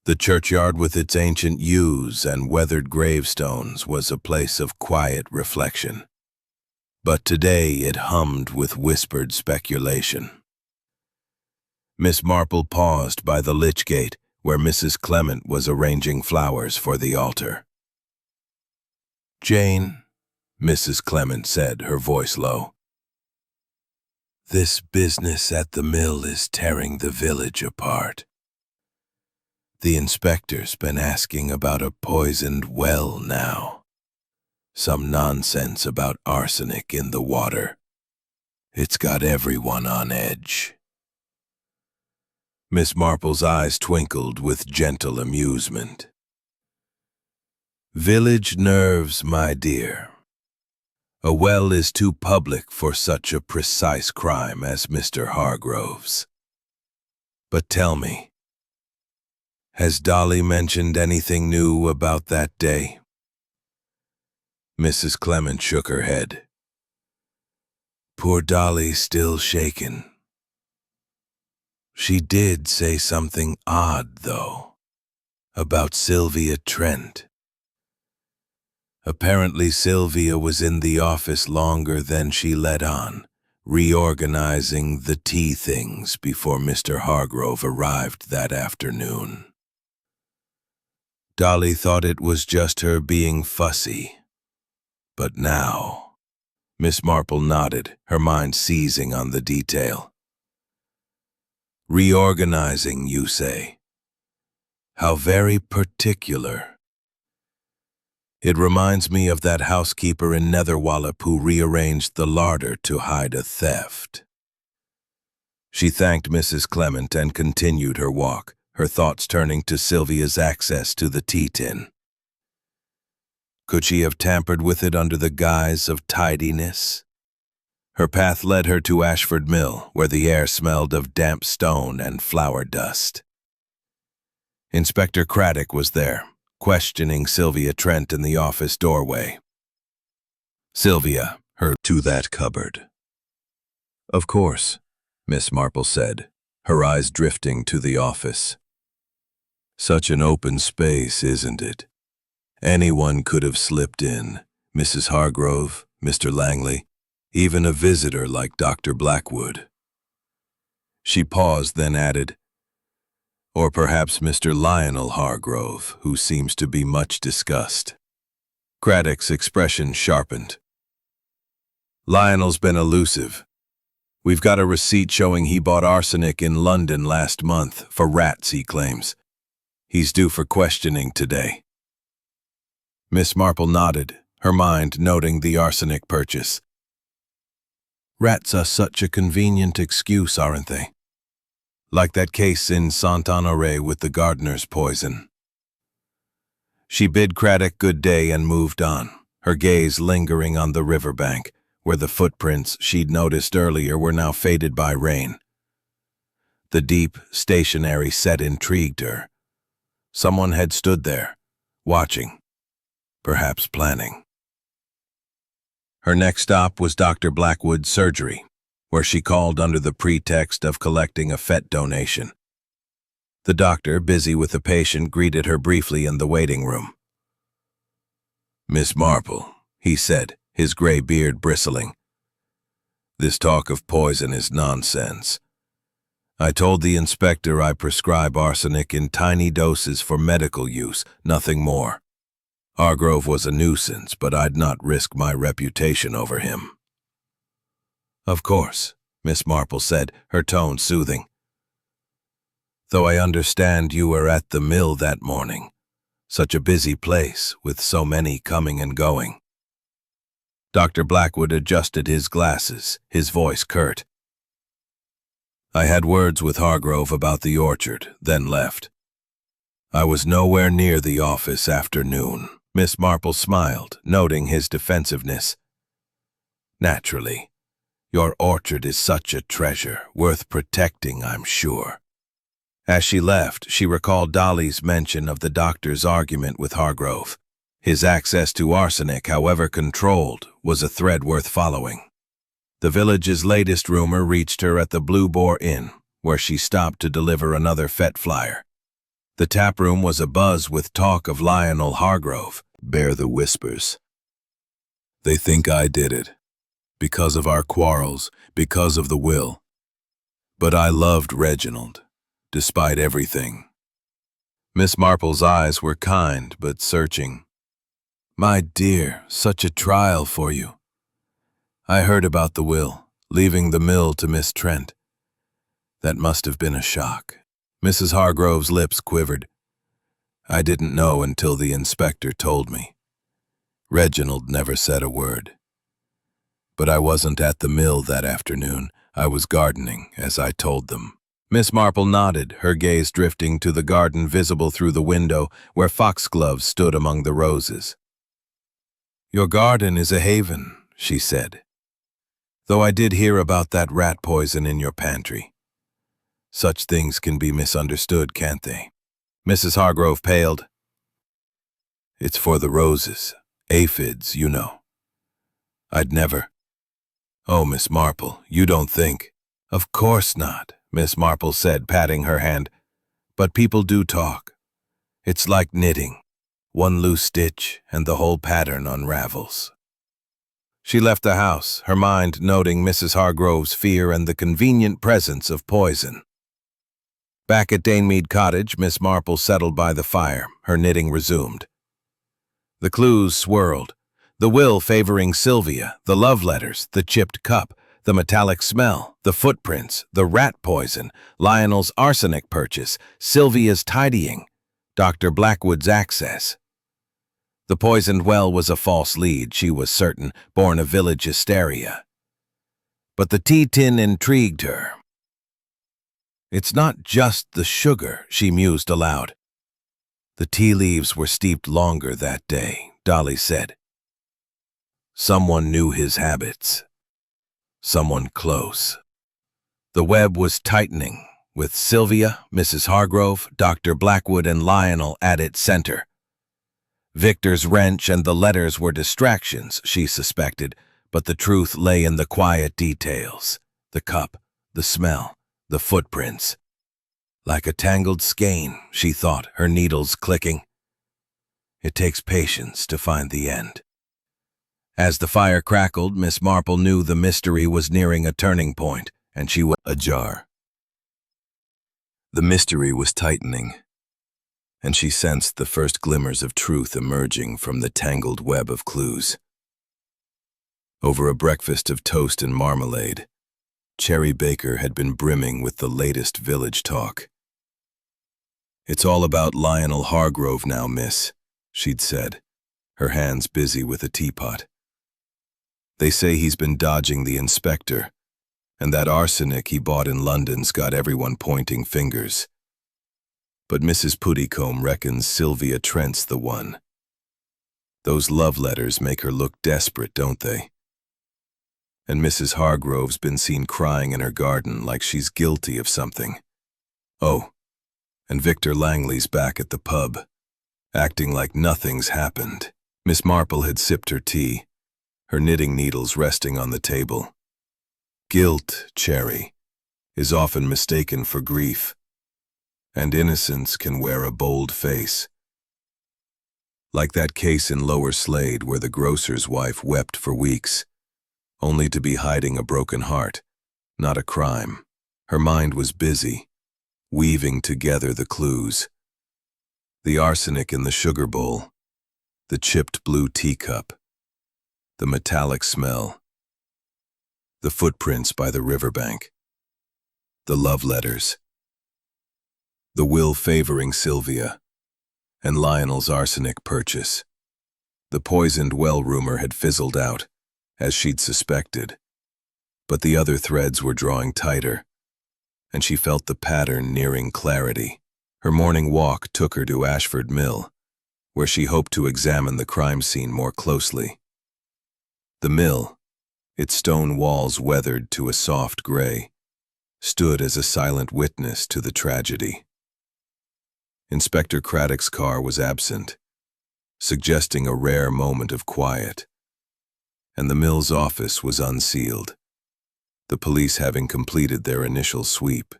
The churchyard with its ancient yews and weathered gravestones was a place of quiet reflection. But today it hummed with whispered speculation. Miss Marple paused by the lich gate where Mrs. Clement was arranging flowers for the altar. "Jane," Mrs. Clement said, her voice low, "this business at the mill is tearing the village apart. The inspector's been asking about a poisoned well now. Some nonsense about arsenic in the water. It's got everyone on edge." Miss Marple's eyes twinkled with gentle amusement. "Village nerves, my dear. A well is too public for such a precise crime as Mr. Hargrove's. But tell me, has Dolly mentioned anything new about that day?" Mrs. Clement shook her head. "Poor Dolly's still shaken. She did say something odd, though, about Sylvia Trent. Apparently Sylvia was in the office longer than she let on, reorganizing the tea things before Mr. Hargrove arrived that afternoon. Dolly thought it was just her being fussy. But now," Miss Marple nodded, her mind seizing on the detail. "Reorganizing, you say? How very particular. It reminds me of that housekeeper in Netherwallop who rearranged the larder to hide a theft." She thanked Mrs. Clement and continued her walk, her thoughts turning to Sylvia's access to the tea tin. Could she have tampered with it under the guise of tidiness? Her path led her to Ashford Mill, where the air smelled of damp stone and flour dust. Inspector Craddock was there, questioning Sylvia Trent in the office doorway. Sylvia, her to that cupboard. "Of course," Miss Marple said, her eyes drifting to the office. Such an open space, isn't it? Anyone could have slipped in. Mrs. Hargrove, Mr. Langley, even a visitor like Dr. Blackwood. She paused, then added, or perhaps Mr. Lionel Hargrove, who seems to be much discussed. Craddock's expression sharpened. Lionel's been elusive. We've got a receipt showing he bought arsenic in London last month, for rats, he claims. He's due for questioning today. Miss Marple nodded, her mind noting the arsenic purchase. Rats are such a convenient excuse, aren't they? Like that case in Saint-Honoré with the gardener's poison. She bid Craddock good day and moved on, her gaze lingering on the riverbank, where the footprints she'd noticed earlier were now faded by rain. The deep, stationary set intrigued her. Someone had stood there, watching, perhaps planning. Her next stop was Dr. Blackwood's surgery, where she called under the pretext of collecting a FET donation. The doctor, busy with a patient, greeted her briefly in the waiting room. Miss Marple, he said, his gray beard bristling. This talk of poison is nonsense. I told the inspector I prescribe arsenic in tiny doses for medical use, nothing more. Hargrove was a nuisance, but I'd not risk my reputation over him. Of course, Miss Marple said, her tone soothing. Though I understand you were at the mill that morning. Such a busy place, with so many coming and going. Dr. Blackwood adjusted his glasses, his voice curt. I had words with Hargrove about the orchard, then left. I was nowhere near the office after noon. Miss Marple smiled, noting his defensiveness. Naturally. Your orchard is such a treasure, worth protecting, I'm sure. As she left, she recalled Dolly's mention of the doctor's argument with Hargrove. His access to arsenic, however controlled, was a thread worth following. The village's latest rumor reached her at the Blue Boar Inn, where she stopped to deliver another FET flyer. The taproom was abuzz with talk of Lionel Hargrove. Bear the whispers. They think I did it. Because of our quarrels, because of the will. But I loved Reginald, despite everything. Miss Marple's eyes were kind but searching. My dear, such a trial for you. I heard about the will, leaving the mill to Miss Trent. That must have been a shock. Mrs. Hargrove's lips quivered. I didn't know until the inspector told me. Reginald never said a word. But I wasn't at the mill that afternoon. I was gardening, as I told them. Miss Marple nodded, her gaze drifting to the garden visible through the window where foxgloves stood among the roses. Your garden is a haven, she said. Though I did hear about that rat poison in your pantry. Such things can be misunderstood, can't they? Mrs. Hargrove paled. It's for the roses, aphids, you know. I'd never. Oh, Miss Marple, you don't think. Of course not, Miss Marple said, patting her hand. But people do talk. It's like knitting. One loose stitch, and the whole pattern unravels. She left the house, her mind noting Mrs. Hargrove's fear and the convenient presence of poison. Back at Danemead Cottage, Miss Marple settled by the fire, her knitting resumed. The clues swirled. The will favoring Sylvia, the love letters, the chipped cup, the metallic smell, the footprints, the rat poison, Lionel's arsenic purchase, Sylvia's tidying, Dr. Blackwood's access. The poisoned well was a false lead, she was certain, born of village hysteria. But the tea tin intrigued her. It's not just the sugar, she mused aloud. The tea leaves were steeped longer that day, Dolly said. Someone knew his habits. Someone close. The web was tightening, with Sylvia, Mrs. Hargrove, Dr. Blackwood, and Lionel at its center. Victor's wrench and the letters were distractions, she suspected, but the truth lay in the quiet details. The cup, the smell, the footprints. Like a tangled skein, she thought, her needles clicking. It takes patience to find the end. As the fire crackled, Miss Marple knew the mystery was nearing a turning point, and she was ajar. The mystery was tightening, and she sensed the first glimmers of truth emerging from the tangled web of clues. Over a breakfast of toast and marmalade, Cherry Baker had been brimming with the latest village talk. "It's all about Lionel Hargrove now, miss," she'd said, her hands busy with a teapot. "They say he's been dodging the inspector, and that arsenic he bought in London's got everyone pointing fingers. But Mrs. Puddycombe reckons Sylvia Trent's the one. Those love letters make her look desperate, don't they? And Mrs. Hargrove's been seen crying in her garden like she's guilty of something. Oh, and Victor Langley's back at the pub, acting like nothing's happened." Miss Marple had sipped her tea, her knitting needles resting on the table. Guilt, Cherry, is often mistaken for grief, and innocence can wear a bold face. Like that case in Lower Slade where the grocer's wife wept for weeks, only to be hiding a broken heart, not a crime. Her mind was busy, weaving together the clues. The arsenic in the sugar bowl, the chipped blue teacup, the metallic smell, the footprints by the riverbank, the love letters, the will favoring Sylvia, and Lionel's arsenic purchase. The poisoned well rumor had fizzled out, as she'd suspected, but the other threads were drawing tighter, and she felt the pattern nearing clarity. Her morning walk took her to Ashford Mill, where she hoped to examine the crime scene more closely. The mill, its stone walls weathered to a soft gray, stood as a silent witness to the tragedy. Inspector Craddock's car was absent, suggesting a rare moment of quiet, and the mill's office was unsealed, the police having completed their initial sweep.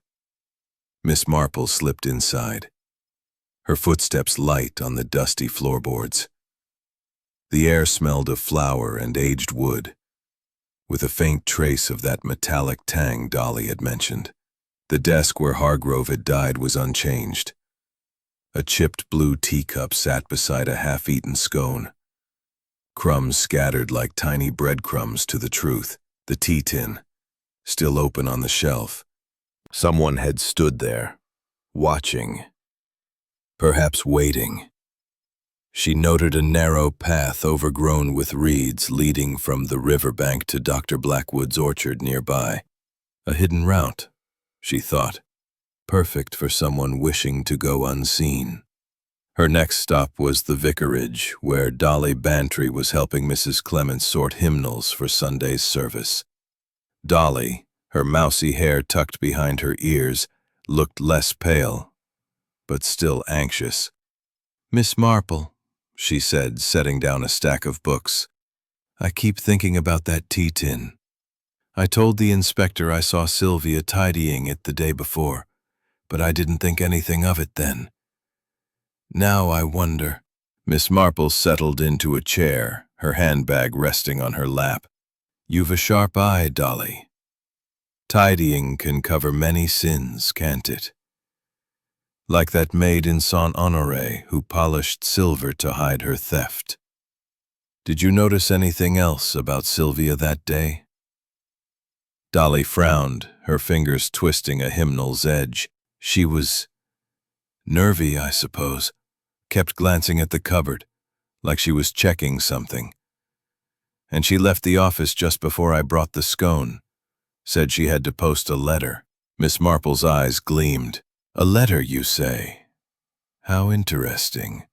Miss Marple slipped inside, her footsteps light on the dusty floorboards. The air smelled of flour and aged wood, with a faint trace of that metallic tang Dolly had mentioned. The desk where Hargrove had died was unchanged. A chipped blue teacup sat beside a half-eaten scone, crumbs scattered like tiny breadcrumbs to the truth. The tea tin, still open on the shelf. Someone had stood there, watching, perhaps waiting. She noted a narrow path overgrown with reeds leading from the riverbank to Dr. Blackwood's orchard nearby. A hidden route, she thought, perfect for someone wishing to go unseen. Her next stop was the vicarage, where Dolly Bantry was helping Mrs. Clements sort hymnals for Sunday's service. Dolly, her mousy hair tucked behind her ears, looked less pale, but still anxious. "Miss Marple," she said, setting down a stack of books, "I keep thinking about that tea tin. I told the inspector I saw Sylvia tidying it the day before, but I didn't think anything of it then. Now I wonder." Miss Marple settled into a chair, her handbag resting on her lap. "You've a sharp eye, Dolly. Tidying can cover many sins, can't it? Like that maid in Saint Honoré who polished silver to hide her theft. Did you notice anything else about Sylvia that day?" Dolly frowned, her fingers twisting a hymnal's edge. She was nervy, I suppose, kept glancing at the cupboard, like she was checking something. And she left the office just before I brought the scone. Said she had to post a letter. Miss Marple's eyes gleamed. "A letter, you say? How interesting.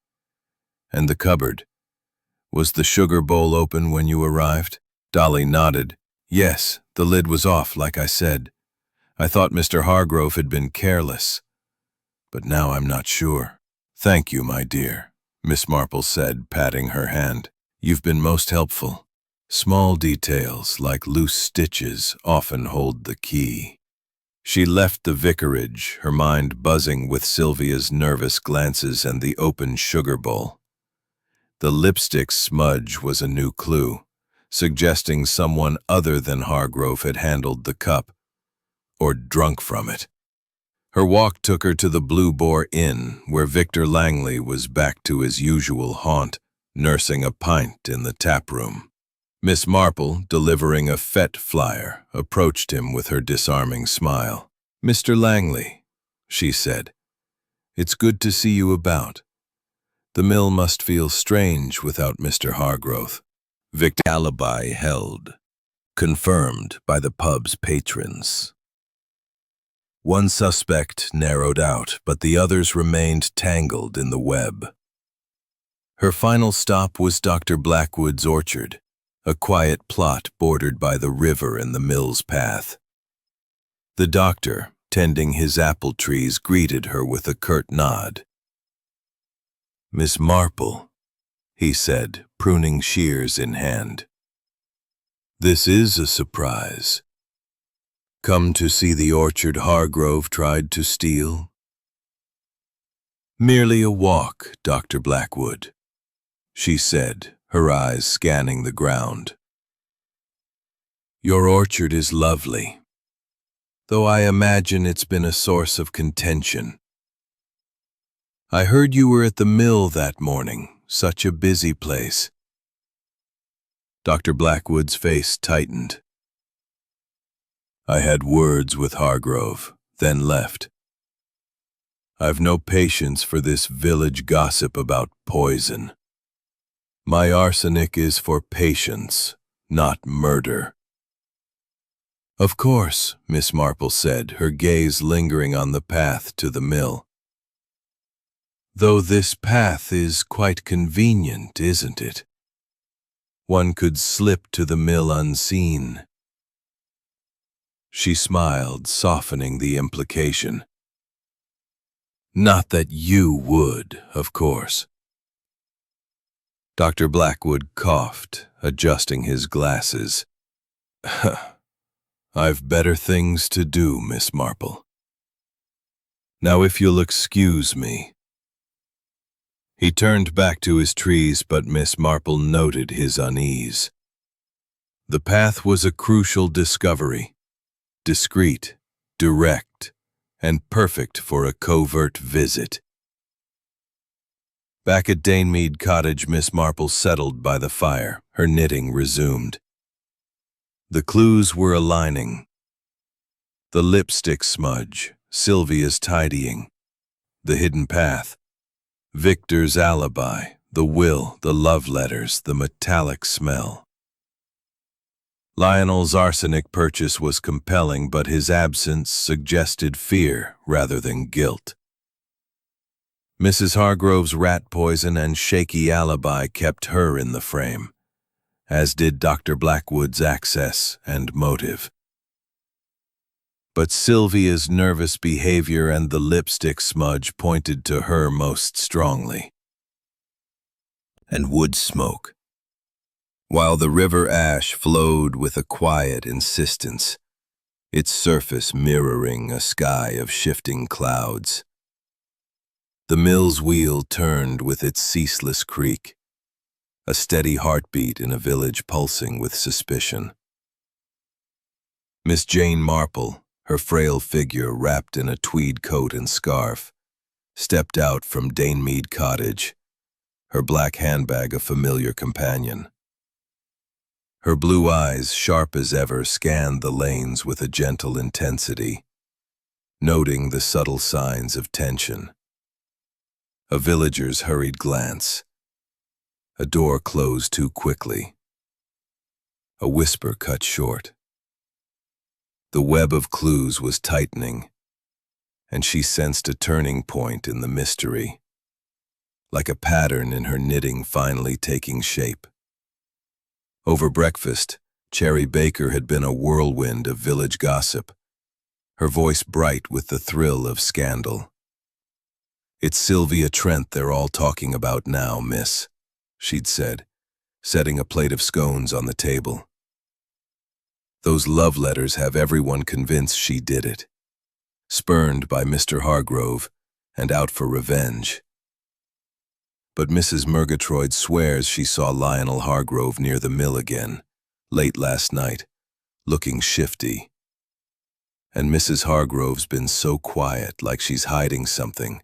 And the cupboard? Was the sugar bowl open when you arrived?" Dolly nodded. "Yes, the lid was off, like I said. I thought Mr. Hargrove had been careless, but now I'm not sure." "Thank you, my dear," Miss Marple said, patting her hand. "You've been most helpful. Small details, like loose stitches, often hold the key." She left the vicarage, her mind buzzing with Sylvia's nervous glances and the open sugar bowl. The lipstick smudge was a new clue, suggesting someone other than Hargrove had handled the cup, or drunk from it. Her walk took her to the Blue Boar Inn, where Victor Langley was back to his usual haunt, nursing a pint in the tap room. Miss Marple, delivering a fete flyer, approached him with her disarming smile. "Mr. Langley," she said, "it's good to see you about. The mill must feel strange without Mr. Hargrove." Victor's alibi held, confirmed by the pub's patrons. One suspect narrowed out, but the others remained tangled in the web. Her final stop was Dr. Blackwood's orchard, a quiet plot bordered by the river and the mill's path. The doctor, tending his apple trees, greeted her with a curt nod. "Miss Marple," he said, pruning shears in hand. "This is a surprise. Come to see the orchard Hargrove tried to steal?" "Merely a walk, Dr. Blackwood," she said, her eyes scanning the ground. "Your orchard is lovely, though I imagine it's been a source of contention. I heard you were at the mill that morning, such a busy place." Dr. Blackwood's face tightened. "I had words with Hargrove, then left. I've no patience for this village gossip about poison. My arsenic is for patience, not murder." "Of course," Miss Marple said, her gaze lingering on the path to the mill. "Though this path is quite convenient, isn't it? One could slip to the mill unseen." She smiled, softening the implication. "Not that you would, of course." Dr. Blackwood coughed, adjusting his glasses. "I've better things to do, Miss Marple. Now if you'll excuse me." He turned back to his trees, but Miss Marple noted his unease. The path was a crucial discovery, discreet, direct, and perfect for a covert visit. Back at Mead Cottage, Miss Marple settled by the fire, her knitting resumed. The clues were aligning. The lipstick smudge, Sylvia's tidying, the hidden path, Victor's alibi, the will, the love letters, the metallic smell. Lionel's arsenic purchase was compelling, but his absence suggested fear rather than guilt. Mrs. Hargrove's rat poison and shaky alibi kept her in the frame, as did Dr. Blackwood's access and motive. But Sylvia's nervous behavior and the lipstick smudge pointed to her most strongly. And wood smoke. While the river ash flowed with a quiet insistence, its surface mirroring a sky of shifting clouds. The mill's wheel turned with its ceaseless creak, a steady heartbeat in a village pulsing with suspicion. Miss Jane Marple, her frail figure wrapped in a tweed coat and scarf, stepped out from Mead Cottage, her black handbag a familiar companion. Her blue eyes, sharp as ever, scanned the lanes with a gentle intensity, noting the subtle signs of tension. A villager's hurried glance. A door closed too quickly. A whisper cut short. The web of clues was tightening, and she sensed a turning point in the mystery, like a pattern in her knitting finally taking shape. Over breakfast, Cherry Baker had been a whirlwind of village gossip, her voice bright with the thrill of scandal. "It's Sylvia Trent they're all talking about now, miss," she'd said, setting a plate of scones on the table. "Those love letters have everyone convinced she did it. spurned by Mr. Hargrove and out for revenge. But Mrs. Murgatroyd swears she saw Lionel Hargrove near the mill again, late last night, looking shifty. And Mrs. Hargrove's been so quiet, like she's hiding something.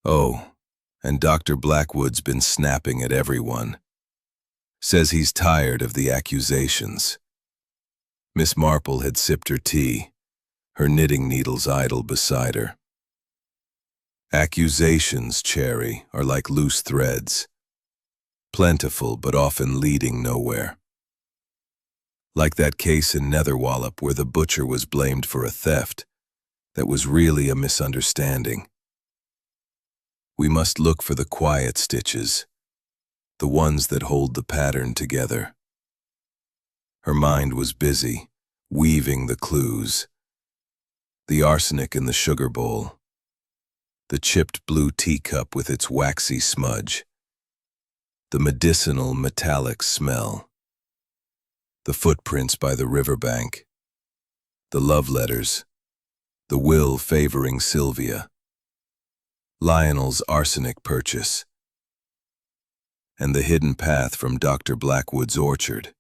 Oh, and Dr. Blackwood's been snapping at everyone. Says he's tired of the accusations. Miss Marple had sipped her tea, her knitting needles idle beside her. Accusations, Cherry, are like loose threads, plentiful but often leading nowhere. Like that case in Netherwallop where the butcher was blamed for a theft that was really a misunderstanding. We must look for the quiet stitches, the ones that hold the pattern together. Her mind was busy, weaving the clues. The arsenic in the sugar bowl, the chipped blue teacup with its waxy smudge, the medicinal metallic smell, the footprints by the riverbank, the love letters, the will favoring Sylvia, Lionel's arsenic purchase, and the hidden path from Dr. Blackwood's orchard.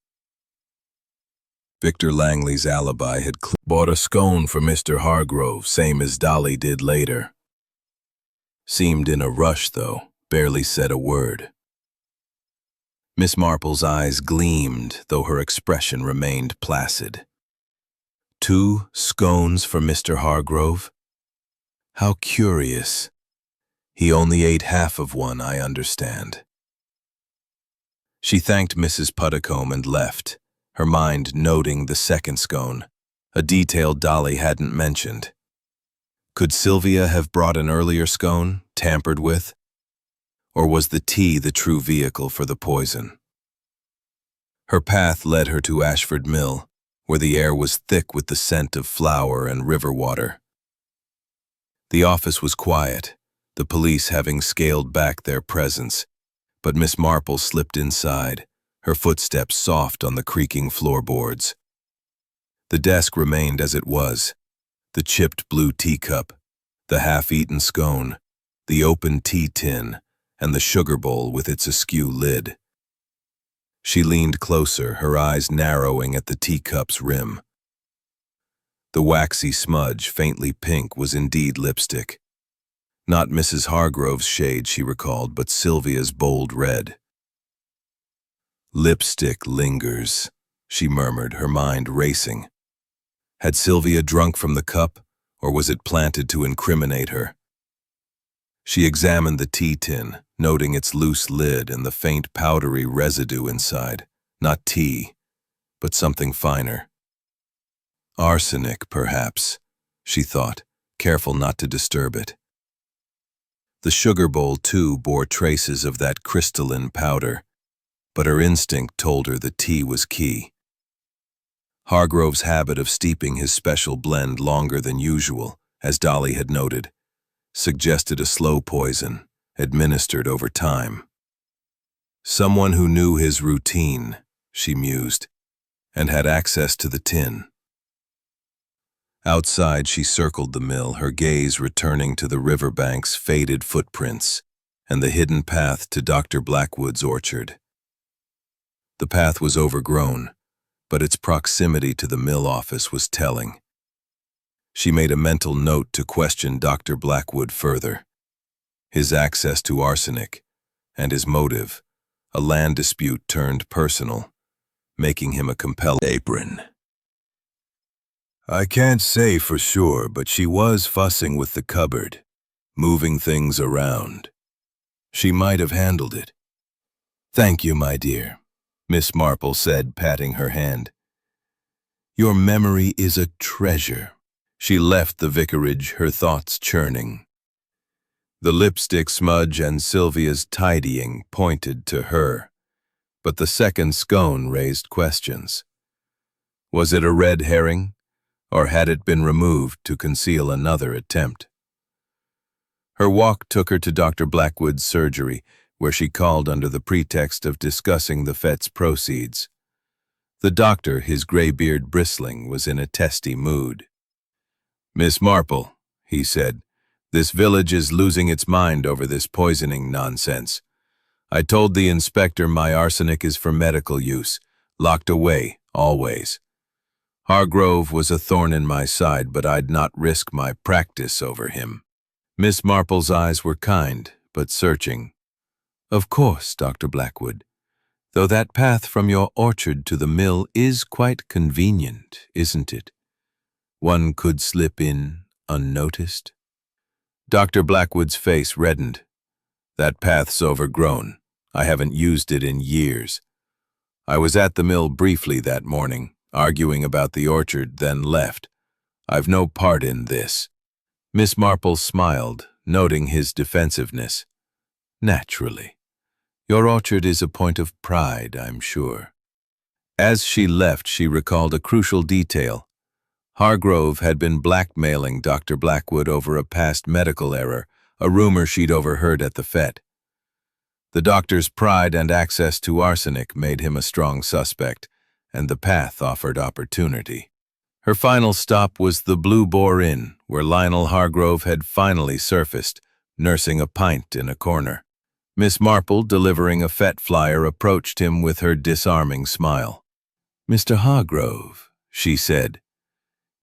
Victor Langley's alibi had bought a scone for Mr. Hargrove, same as Dolly did later. Seemed in a rush, though, barely said a word. Miss Marple's eyes gleamed, though her expression remained placid. 2 scones for Mr. Hargrove? How curious. He only ate half of one, I understand. She thanked Mrs. Puddicombe and left, her mind noting the second scone, a detail Dolly hadn't mentioned. Could Sylvia have brought an earlier scone, tampered with? Or was the tea the true vehicle for the poison? Her path led her to Ashford Mill, where the air was thick with the scent of flower and river water. The office was quiet, the police having scaled back their presence, but Miss Marple slipped inside, her footsteps soft on the creaking floorboards. The desk remained as it was, the chipped blue teacup, the half-eaten scone, the open tea tin, and the sugar bowl with its askew lid. She leaned closer, her eyes narrowing at the teacup's rim. The waxy smudge, faintly pink, was indeed lipstick. Not Mrs. Hargrove's shade, she recalled, but Sylvia's bold red. Lipstick lingers, she murmured, her mind racing. Had Sylvia drunk from the cup, or was it planted to incriminate her? She examined the tea tin, noting its loose lid and the faint powdery residue inside. Not tea, but something finer. Arsenic, perhaps, she thought, careful not to disturb it. The sugar bowl, too, bore traces of that crystalline powder, but her instinct told her the tea was key. Hargrove's habit of steeping his special blend longer than usual, as Dolly had noted, suggested a slow poison, administered over time. Someone who knew his routine, she mused, and had access to the tin. Outside, she circled the mill, her gaze returning to the riverbank's faded footprints and the hidden path to Dr. Blackwood's orchard. The path was overgrown, but its proximity to the mill office was telling. She made a mental note to question Dr. Blackwood further. His access to arsenic, and his motive, a land dispute turned personal, making him a compelling apron. I can't say for sure, but she was fussing with the cupboard, moving things around. She might have handled it. Thank you, my dear, Miss Marple said, patting her hand. Your memory is a treasure. She left the vicarage, her thoughts churning. The lipstick smudge and Sylvia's tidying pointed to her, but the second scone raised questions. Was it a red herring, or had it been removed to conceal another attempt? Her walk took her to Dr. Blackwood's surgery, where she called under the pretext of discussing the fet's proceeds. The doctor, his gray beard bristling, was in a testy mood. "Miss Marple," he said, "this village is losing its mind over this poisoning nonsense. I told the inspector my arsenic is for medical use, locked away, always. Hargrove was a thorn in my side, but I'd not risk my practice over him." Miss Marple's eyes were kind, but searching. "Of course, Dr. Blackwood, though that path from your orchard to the mill is quite convenient, isn't it? One could slip in unnoticed." Dr. Blackwood's face reddened. "That path's overgrown. I haven't used it in years. I was at the mill briefly that morning, arguing about the orchard, then left. I've no part in this." Miss Marple smiled, noting his defensiveness. "Naturally. Your orchard is a point of pride, I'm sure." As she left, she recalled a crucial detail. Hargrove had been blackmailing Dr. Blackwood over a past medical error, a rumor she'd overheard at the fete. The doctor's pride and access to arsenic made him a strong suspect, and the path offered opportunity. Her final stop was the Blue Boar Inn, where Lionel Hargrove had finally surfaced, nursing a pint in a corner. Miss Marple, delivering a fete flyer, approached him with her disarming smile. "Mr. Hargrove," she said,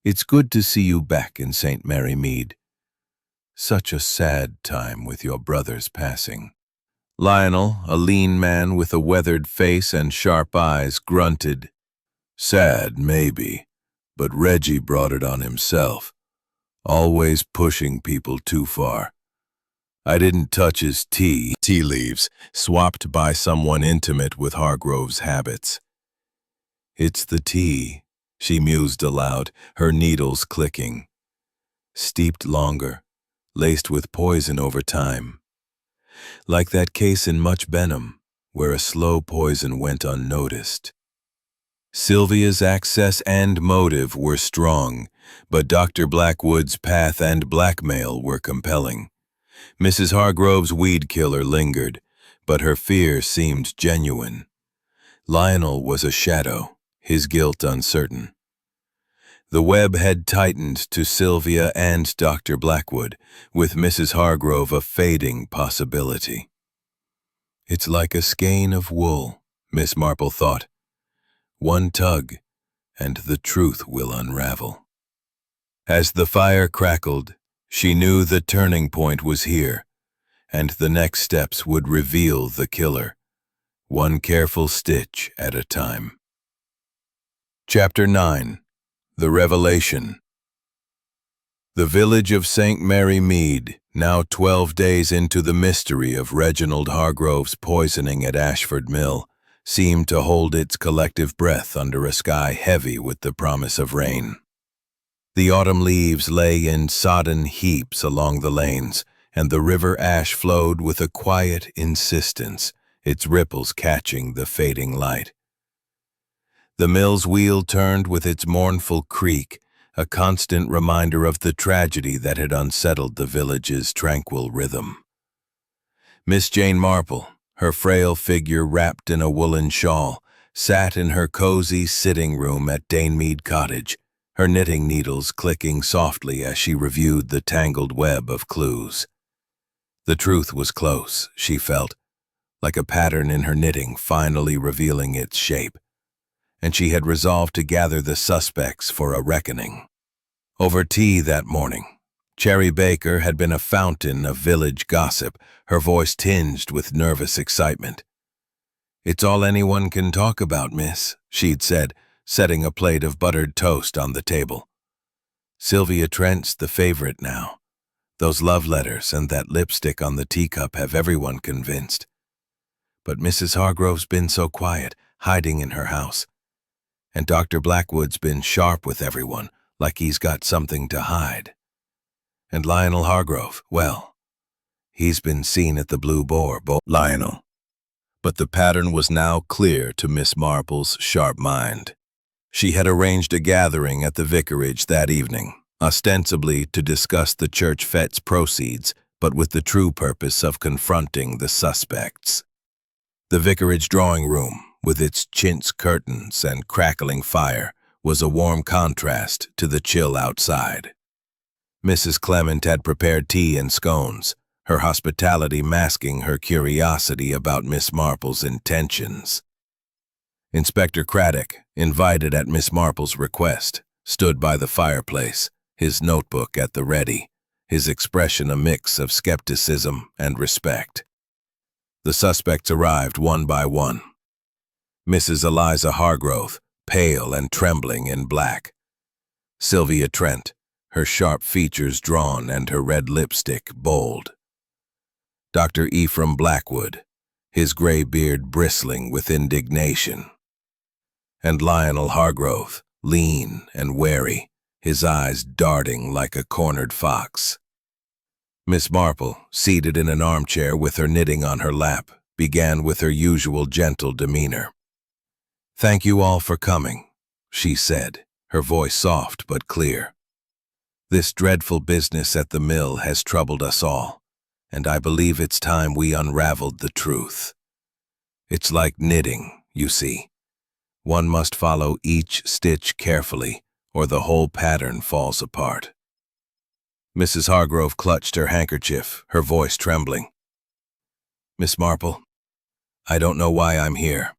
"it's good to see you back in St. Mary Mead. Such a sad time with your brother's passing." Lionel, a lean man with a weathered face and sharp eyes, grunted. "Sad, maybe, but Reggie brought it on himself, always pushing people too far. I didn't touch his tea leaves, swapped by someone intimate with Hargrove's habits." "It's the tea," she mused aloud, her needles clicking. "Steeped longer, laced with poison over time. Like that case in Much Benham, where a slow poison went unnoticed." Sylvia's access and motive were strong, but Dr. Blackwood's path and blackmail were compelling. Mrs. Hargrove's weed killer lingered, but her fear seemed genuine. Lionel was a shadow, his guilt uncertain. The web had tightened to Sylvia and Dr. Blackwood, with Mrs. Hargrove a fading possibility. "It's like a skein of wool," Miss Marple thought. "One tug, and the truth will unravel." As the fire crackled, she knew the turning point was here, and the next steps would reveal the killer, one careful stitch at a time. Chapter 9. The Revelation. The village of St. Mary Mead, now 12 days into the mystery of Reginald Hargrove's poisoning at Ashford Mill, seemed to hold its collective breath under a sky heavy with the promise of rain. The autumn leaves lay in sodden heaps along the lanes, and the river ash flowed with a quiet insistence, its ripples catching the fading light. The mill's wheel turned with its mournful creak, a constant reminder of the tragedy that had unsettled the village's tranquil rhythm. Miss Jane Marple, her frail figure wrapped in a woolen shawl, sat in her cozy sitting room at Danemead Cottage, her knitting needles clicking softly as she reviewed the tangled web of clues. The truth was close, she felt, like a pattern in her knitting finally revealing its shape, and she had resolved to gather the suspects for a reckoning. Over tea that morning, Cherry Baker had been a fountain of village gossip, her voice tinged with nervous excitement. "It's all anyone can talk about, miss," she'd said, setting a plate of buttered toast on the table. "Sylvia Trent's the favorite now. Those love letters and that lipstick on the teacup have everyone convinced. But Mrs. Hargrove's been so quiet, hiding in her house. And Dr. Blackwood's been sharp with everyone, like he's got something to hide. And Lionel Hargrove, well, he's been seen at the Blue Boar, Lionel." But the pattern was now clear to Miss Marple's sharp mind. She had arranged a gathering at the vicarage that evening, ostensibly to discuss the church fete's proceeds, but with the true purpose of confronting the suspects. The vicarage drawing room, with its chintz curtains and crackling fire, was a warm contrast to the chill outside. Mrs. Clement had prepared tea and scones, her hospitality masking her curiosity about Miss Marple's intentions. Inspector Craddock, invited at Miss Marple's request, stood by the fireplace, his notebook at the ready, his expression a mix of skepticism and respect. The suspects arrived one by one. Mrs. Eliza Hargrove, pale and trembling in black. Sylvia Trent, her sharp features drawn and her red lipstick bold. Dr. Ephraim Blackwood, his gray beard bristling with indignation. And Lionel Hargrove, lean and wary, his eyes darting like a cornered fox. Miss Marple, seated in an armchair with her knitting on her lap, began with her usual gentle demeanor. "Thank you all for coming," she said, her voice soft but clear. "This dreadful business at the mill has troubled us all, and I believe it's time we unraveled the truth. It's like knitting, you see. One must follow each stitch carefully, or the whole pattern falls apart." Mrs. Hargrove clutched her handkerchief, her voice trembling. "Miss Marple, I don't know why I'm here.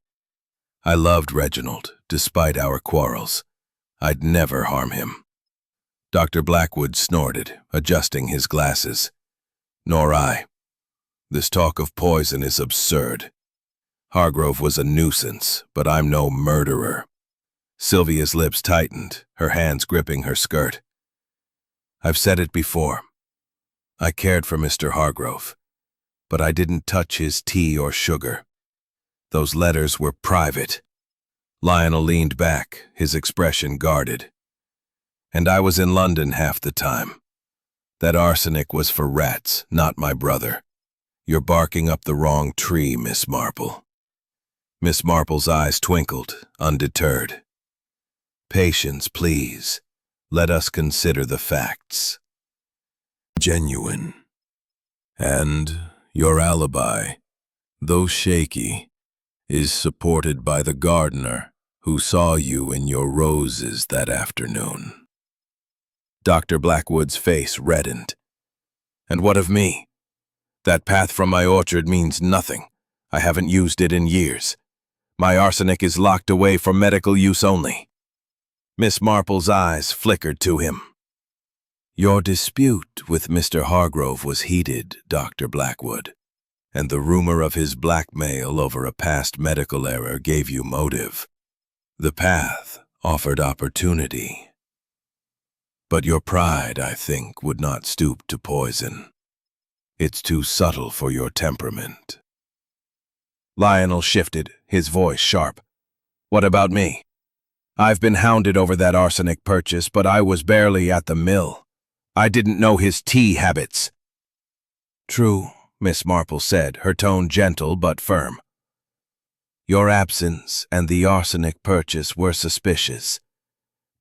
I loved Reginald, despite our quarrels. I'd never harm him." Dr. Blackwood snorted, adjusting his glasses. "Nor I. This talk of poison is absurd. Hargrove was a nuisance, but I'm no murderer." Sylvia's lips tightened, her hands gripping her skirt. "I've said it before. I cared for Mr. Hargrove, but I didn't touch his tea or sugar. Those letters were private." Lionel leaned back, his expression guarded. "And I was in London half the time. That arsenic was for rats, not my brother. You're barking up the wrong tree, Miss Marple." Miss Marple's eyes twinkled, undeterred. "Patience, please. Let us consider the facts." "Genuine. And your alibi, though shaky, is supported by the gardener who saw you in your roses that afternoon." Dr. Blackwood's face reddened. "And what of me? That path from my orchard means nothing. I haven't used it in years. My arsenic is locked away for medical use only." Miss Marple's eyes flickered to him. "Your dispute with Mr. Hargrove was heated, Dr. Blackwood, and the rumor of his blackmail over a past medical error gave you motive. The path offered opportunity. But your pride, I think, would not stoop to poison. It's too subtle for your temperament." Lionel shifted, his voice sharp. "What about me? I've been hounded over that arsenic purchase, but I was barely at the mill. I didn't know his tea habits." "True," Miss Marple said, her tone gentle but firm. "Your absence and the arsenic purchase were suspicious,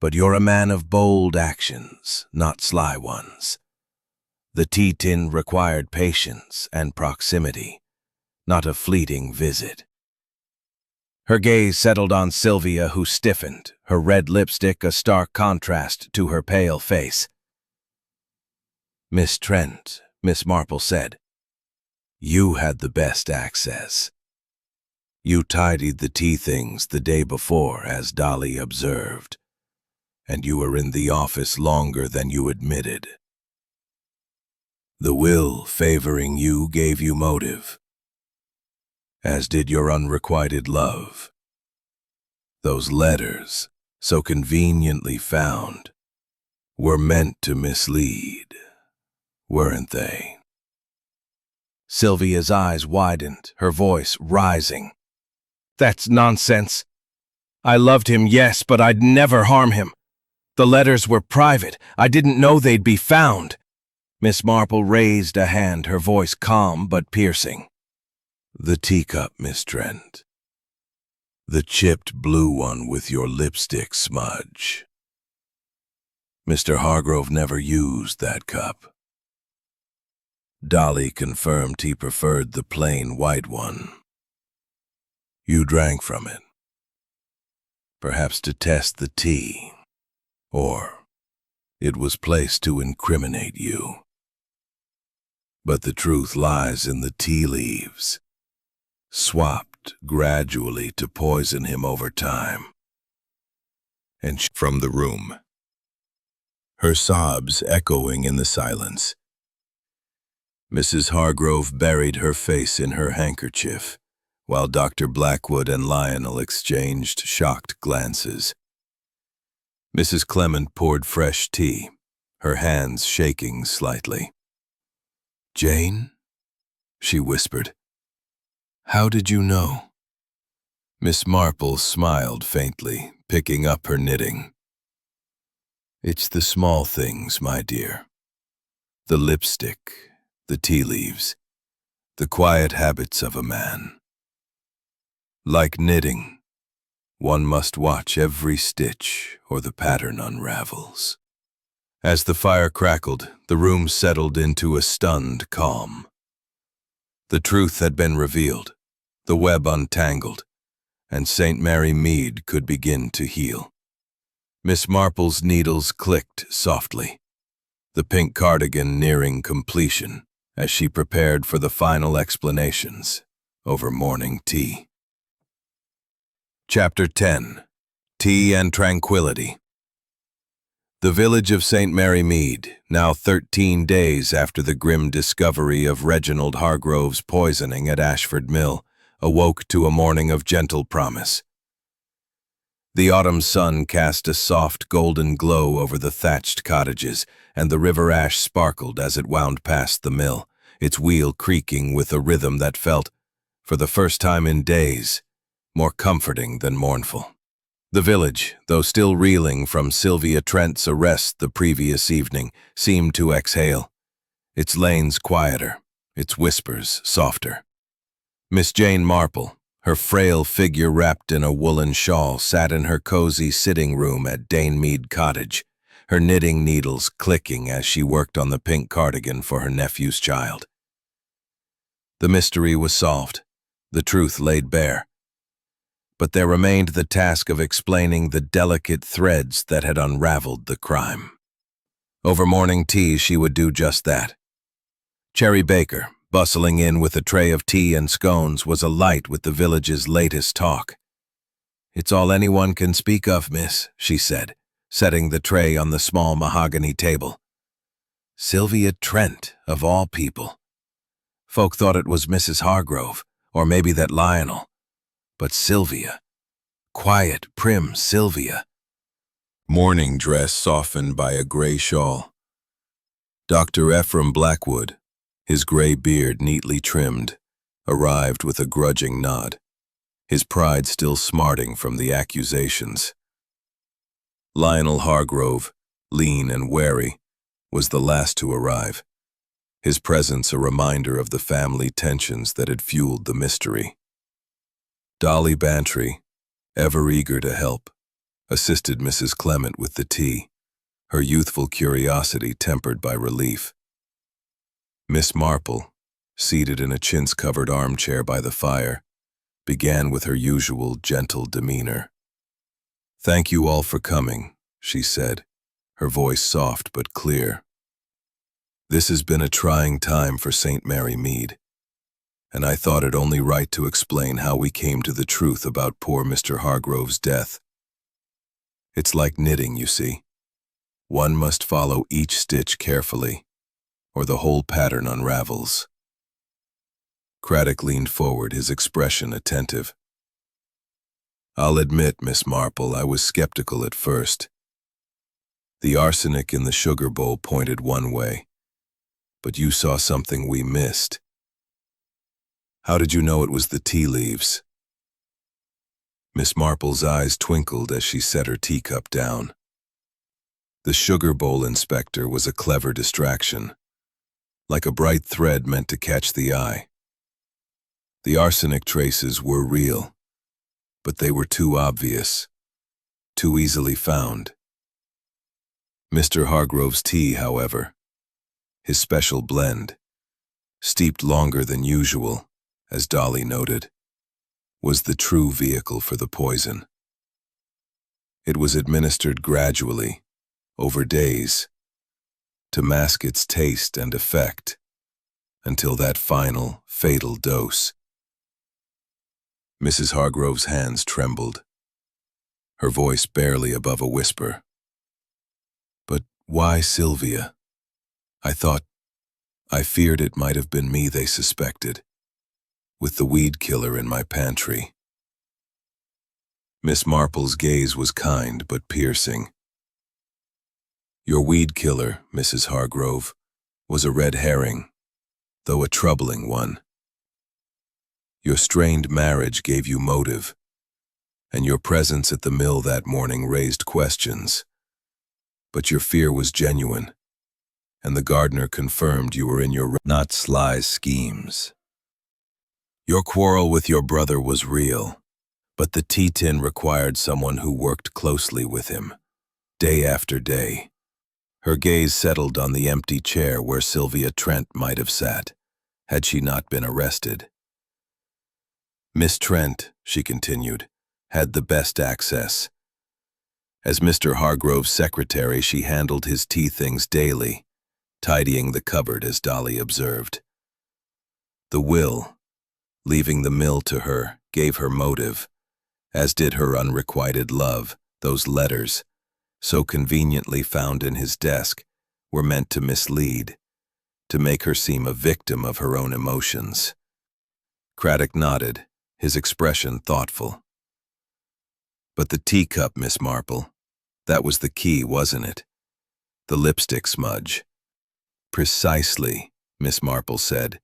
but you're a man of bold actions, not sly ones. The tea tin required patience and proximity, not a fleeting visit." Her gaze settled on Sylvia, who stiffened, her red lipstick a stark contrast to her pale face. "Miss Trent," Miss Marple said, "you had the best access. You tidied the tea things the day before, as Dolly observed, and you were in the office longer than you admitted. The will favoring you gave you motive, as did your unrequited love. Those letters, so conveniently found, were meant to mislead, weren't they?" Sylvia's eyes widened, her voice rising. "That's nonsense. I loved him, yes, but I'd never harm him. The letters were private. I didn't know they'd be found." Miss Marple raised a hand, her voice calm but piercing. "The teacup, Miss Trent. The chipped blue one with your lipstick smudge. Mr. Hargrove never used that cup. Dolly confirmed he preferred the plain white one. You drank from it, perhaps to test the tea, or It was placed to incriminate you. But the truth lies in the tea leaves, swapped gradually to poison him over time. And from the room, her sobs echoing in the silence, Mrs. Hargrove buried her face in her handkerchief, while Dr. Blackwood and Lionel exchanged shocked glances. Mrs. Clement poured fresh tea, her hands shaking slightly. "Jane?" she whispered. "How did you know?" Miss Marple smiled faintly, picking up her knitting. "It's the small things, my dear. The lipstick, the tea leaves, the quiet habits of a man. Like knitting, one must watch every stitch or the pattern unravels." As the fire crackled, the room settled into a stunned calm. The truth had been revealed, the web untangled, and St. Mary Mead could begin to heal. Miss Marple's needles clicked softly, the pink cardigan nearing completion as she prepared for the final explanations over morning tea. Chapter 10. Tea and Tranquility. The village of St. Mary Mead, now 13 days after the grim discovery of Reginald Hargrove's poisoning at Ashford Mill, awoke to a morning of gentle promise. The autumn sun cast a soft golden glow over the thatched cottages, and the river ash sparkled as it wound past the mill, its wheel creaking with a rhythm that felt, for the first time in days, more comforting than mournful. The village, though still reeling from Sylvia Trent's arrest the previous evening, seemed to exhale, its lanes quieter, its whispers softer. Miss Jane Marple, her frail figure wrapped in a woolen shawl, sat in her cozy sitting room at Dane Mead Cottage, her knitting needles clicking as she worked on the pink cardigan for her nephew's child. The mystery was solved, the truth laid bare. But there remained the task of explaining the delicate threads that had unraveled the crime. Over morning tea, she would do just that. Cherry Baker, bustling in with a tray of tea and scones, was alight with the village's latest talk. "It's all anyone can speak of, miss," she said, setting the tray on the small mahogany table. "Sylvia Trent, of all people. Folk thought it was Mrs. Hargrove, or maybe that Lionel. But Sylvia, quiet, prim Sylvia." Morning dress softened by a gray shawl. Dr. Ephraim Blackwood, his gray beard neatly trimmed, arrived with a grudging nod, his pride still smarting from the accusations. Lionel Hargrove, lean and wary, was the last to arrive, his presence a reminder of the family tensions that had fueled the mystery. Dolly Bantry, ever eager to help, assisted Mrs. Clement with the tea, her youthful curiosity tempered by relief. Miss Marple, seated in a chintz-covered armchair by the fire, began with her usual gentle demeanor. "Thank you all for coming," she said, her voice soft but clear. "This has been a trying time for St. Mary Mead, and I thought it only right to explain how we came to the truth about poor Mr. Hargrove's death. It's like knitting, you see. One must follow each stitch carefully, or the whole pattern unravels." Craddock leaned forward, his expression attentive. "I'll admit, Miss Marple, I was skeptical at first. The arsenic in the sugar bowl pointed one way, but you saw something we missed. How did you know it was the tea leaves?" Miss Marple's eyes twinkled as she set her teacup down. The sugar bowl inspector was a clever distraction, like a bright thread meant to catch the eye. The arsenic traces were real, but they were too obvious, too easily found. Mr. Hargrove's tea, however, his special blend, steeped longer than usual, as Dolly noted, was the true vehicle for the poison. It was administered gradually, over days, to mask its taste and effect, until that final, fatal dose. Mrs. Hargrove's hands trembled, her voice barely above a whisper. But why Sylvia? I feared it might have been me they suspected, with the weed killer in my pantry. Miss Marple's gaze was kind but piercing. Your weed killer, Mrs. Hargrove, was a red herring, though a troubling one. Your strained marriage gave you motive, and your presence at the mill that morning raised questions. But your fear was genuine, and the gardener confirmed you were in your not sly schemes. Your quarrel with your brother was real, but the tea tin required someone who worked closely with him, day after day. Her gaze settled on the empty chair where Sylvia Trent might have sat, had she not been arrested. Miss Trent, she continued, had the best access. As Mr. Hargrove's secretary, she handled his tea things daily, tidying the cupboard as Dolly observed. The will, leaving the mill to her, gave her motive, as did her unrequited love. Those letters, so conveniently found in his desk, were meant to mislead, to make her seem a victim of her own emotions. Craddock nodded, his expression thoughtful. But the teacup, Miss Marple, that was the key, wasn't it? The lipstick smudge. Precisely, Miss Marple said,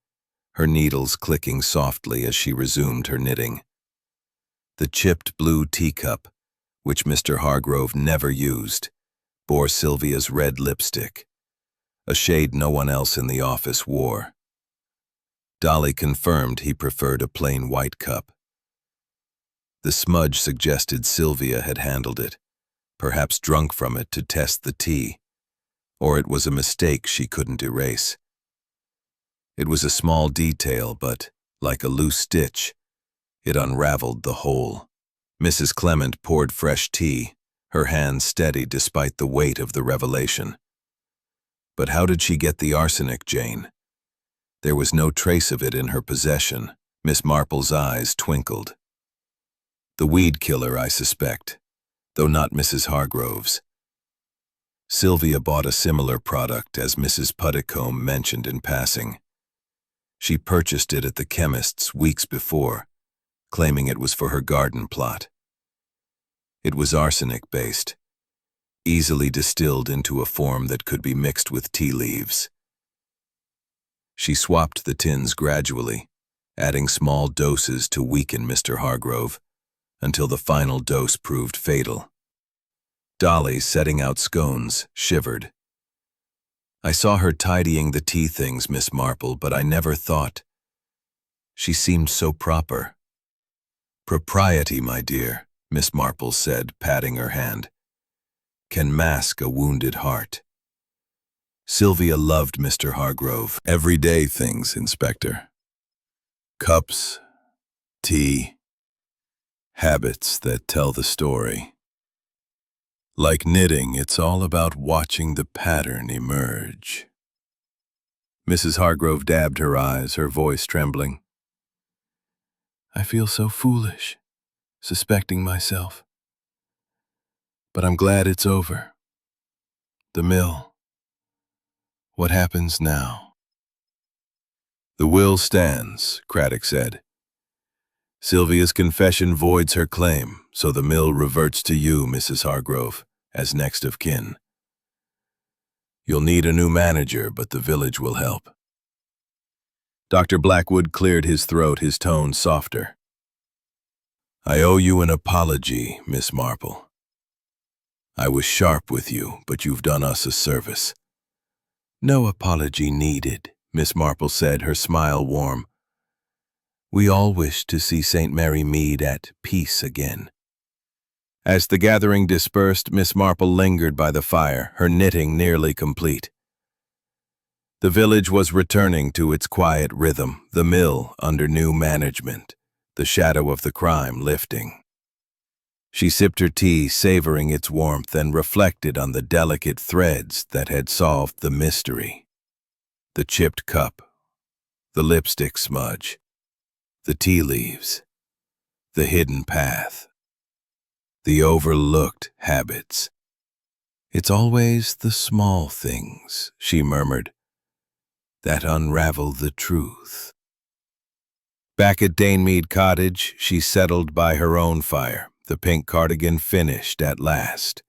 her needles clicking softly as she resumed her knitting. The chipped blue teacup, which Mr. Hargrove never used, bore Sylvia's red lipstick, a shade no one else in the office wore. Dolly confirmed he preferred a plain white cup. The smudge suggested Sylvia had handled it, perhaps drunk from it to test the tea, or it was a mistake she couldn't erase. It was a small detail, but, like a loose stitch, it unraveled the whole. Mrs. Clement poured fresh tea, her hands steady despite the weight of the revelation. But how did she get the arsenic, Jane? There was no trace of it in her possession. Miss Marple's eyes twinkled. The weed killer, I suspect, though not Mrs. Hargrove's. Sylvia bought a similar product, as Mrs. Puddicombe mentioned in passing. She purchased it at the chemist's weeks before, claiming it was for her garden plot. It was arsenic-based, easily distilled into a form that could be mixed with tea leaves. She swapped the tins gradually, adding small doses to weaken Mr. Hargrove, until the final dose proved fatal. Dolly, setting out scones, shivered. I saw her tidying the tea things, Miss Marple, but I never thought. She seemed so proper. Propriety, my dear, Miss Marple said, patting her hand, can mask a wounded heart. Sylvia loved Mr. Hargrove. Everyday things, Inspector. Cups, tea, habits that tell the story. Like knitting, it's all about watching the pattern emerge. Mrs. Hargrove dabbed her eyes, her voice trembling. I feel so foolish, suspecting myself. But I'm glad it's over. The mill. What happens now? The will stands, Craddock said. Sylvia's confession voids her claim, so the mill reverts to you, Mrs. Hargrove, as next of kin. You'll need a new manager, but the village will help. Dr. Blackwood cleared his throat, his tone softer. I owe you an apology, Miss Marple. I was sharp with you, but you've done us a service. No apology needed, Miss Marple said, her smile warm. We all wish to see St. Mary Mead at peace again. As the gathering dispersed, Miss Marple lingered by the fire, her knitting nearly complete. The village was returning to its quiet rhythm, the mill under new management, the shadow of the crime lifting. She sipped her tea, savoring its warmth, and reflected on the delicate threads that had solved the mystery. The chipped cup, the lipstick smudge, the tea leaves, the hidden path, the overlooked habits. "It's always the small things," she murmured, "that unravel the truth." Back at Mead Cottage, she settled by her own fire, the pink cardigan finished at last.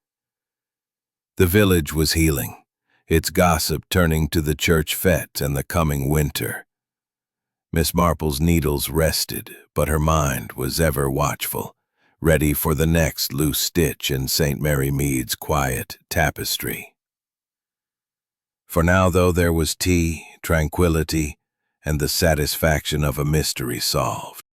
The village was healing, its gossip turning to the church fete and the coming winter. Miss Marple's needles rested, but her mind was ever watchful, ready for the next loose stitch in St. Mary Mead's quiet tapestry. For now, though, there was tea, tranquility, and the satisfaction of a mystery solved.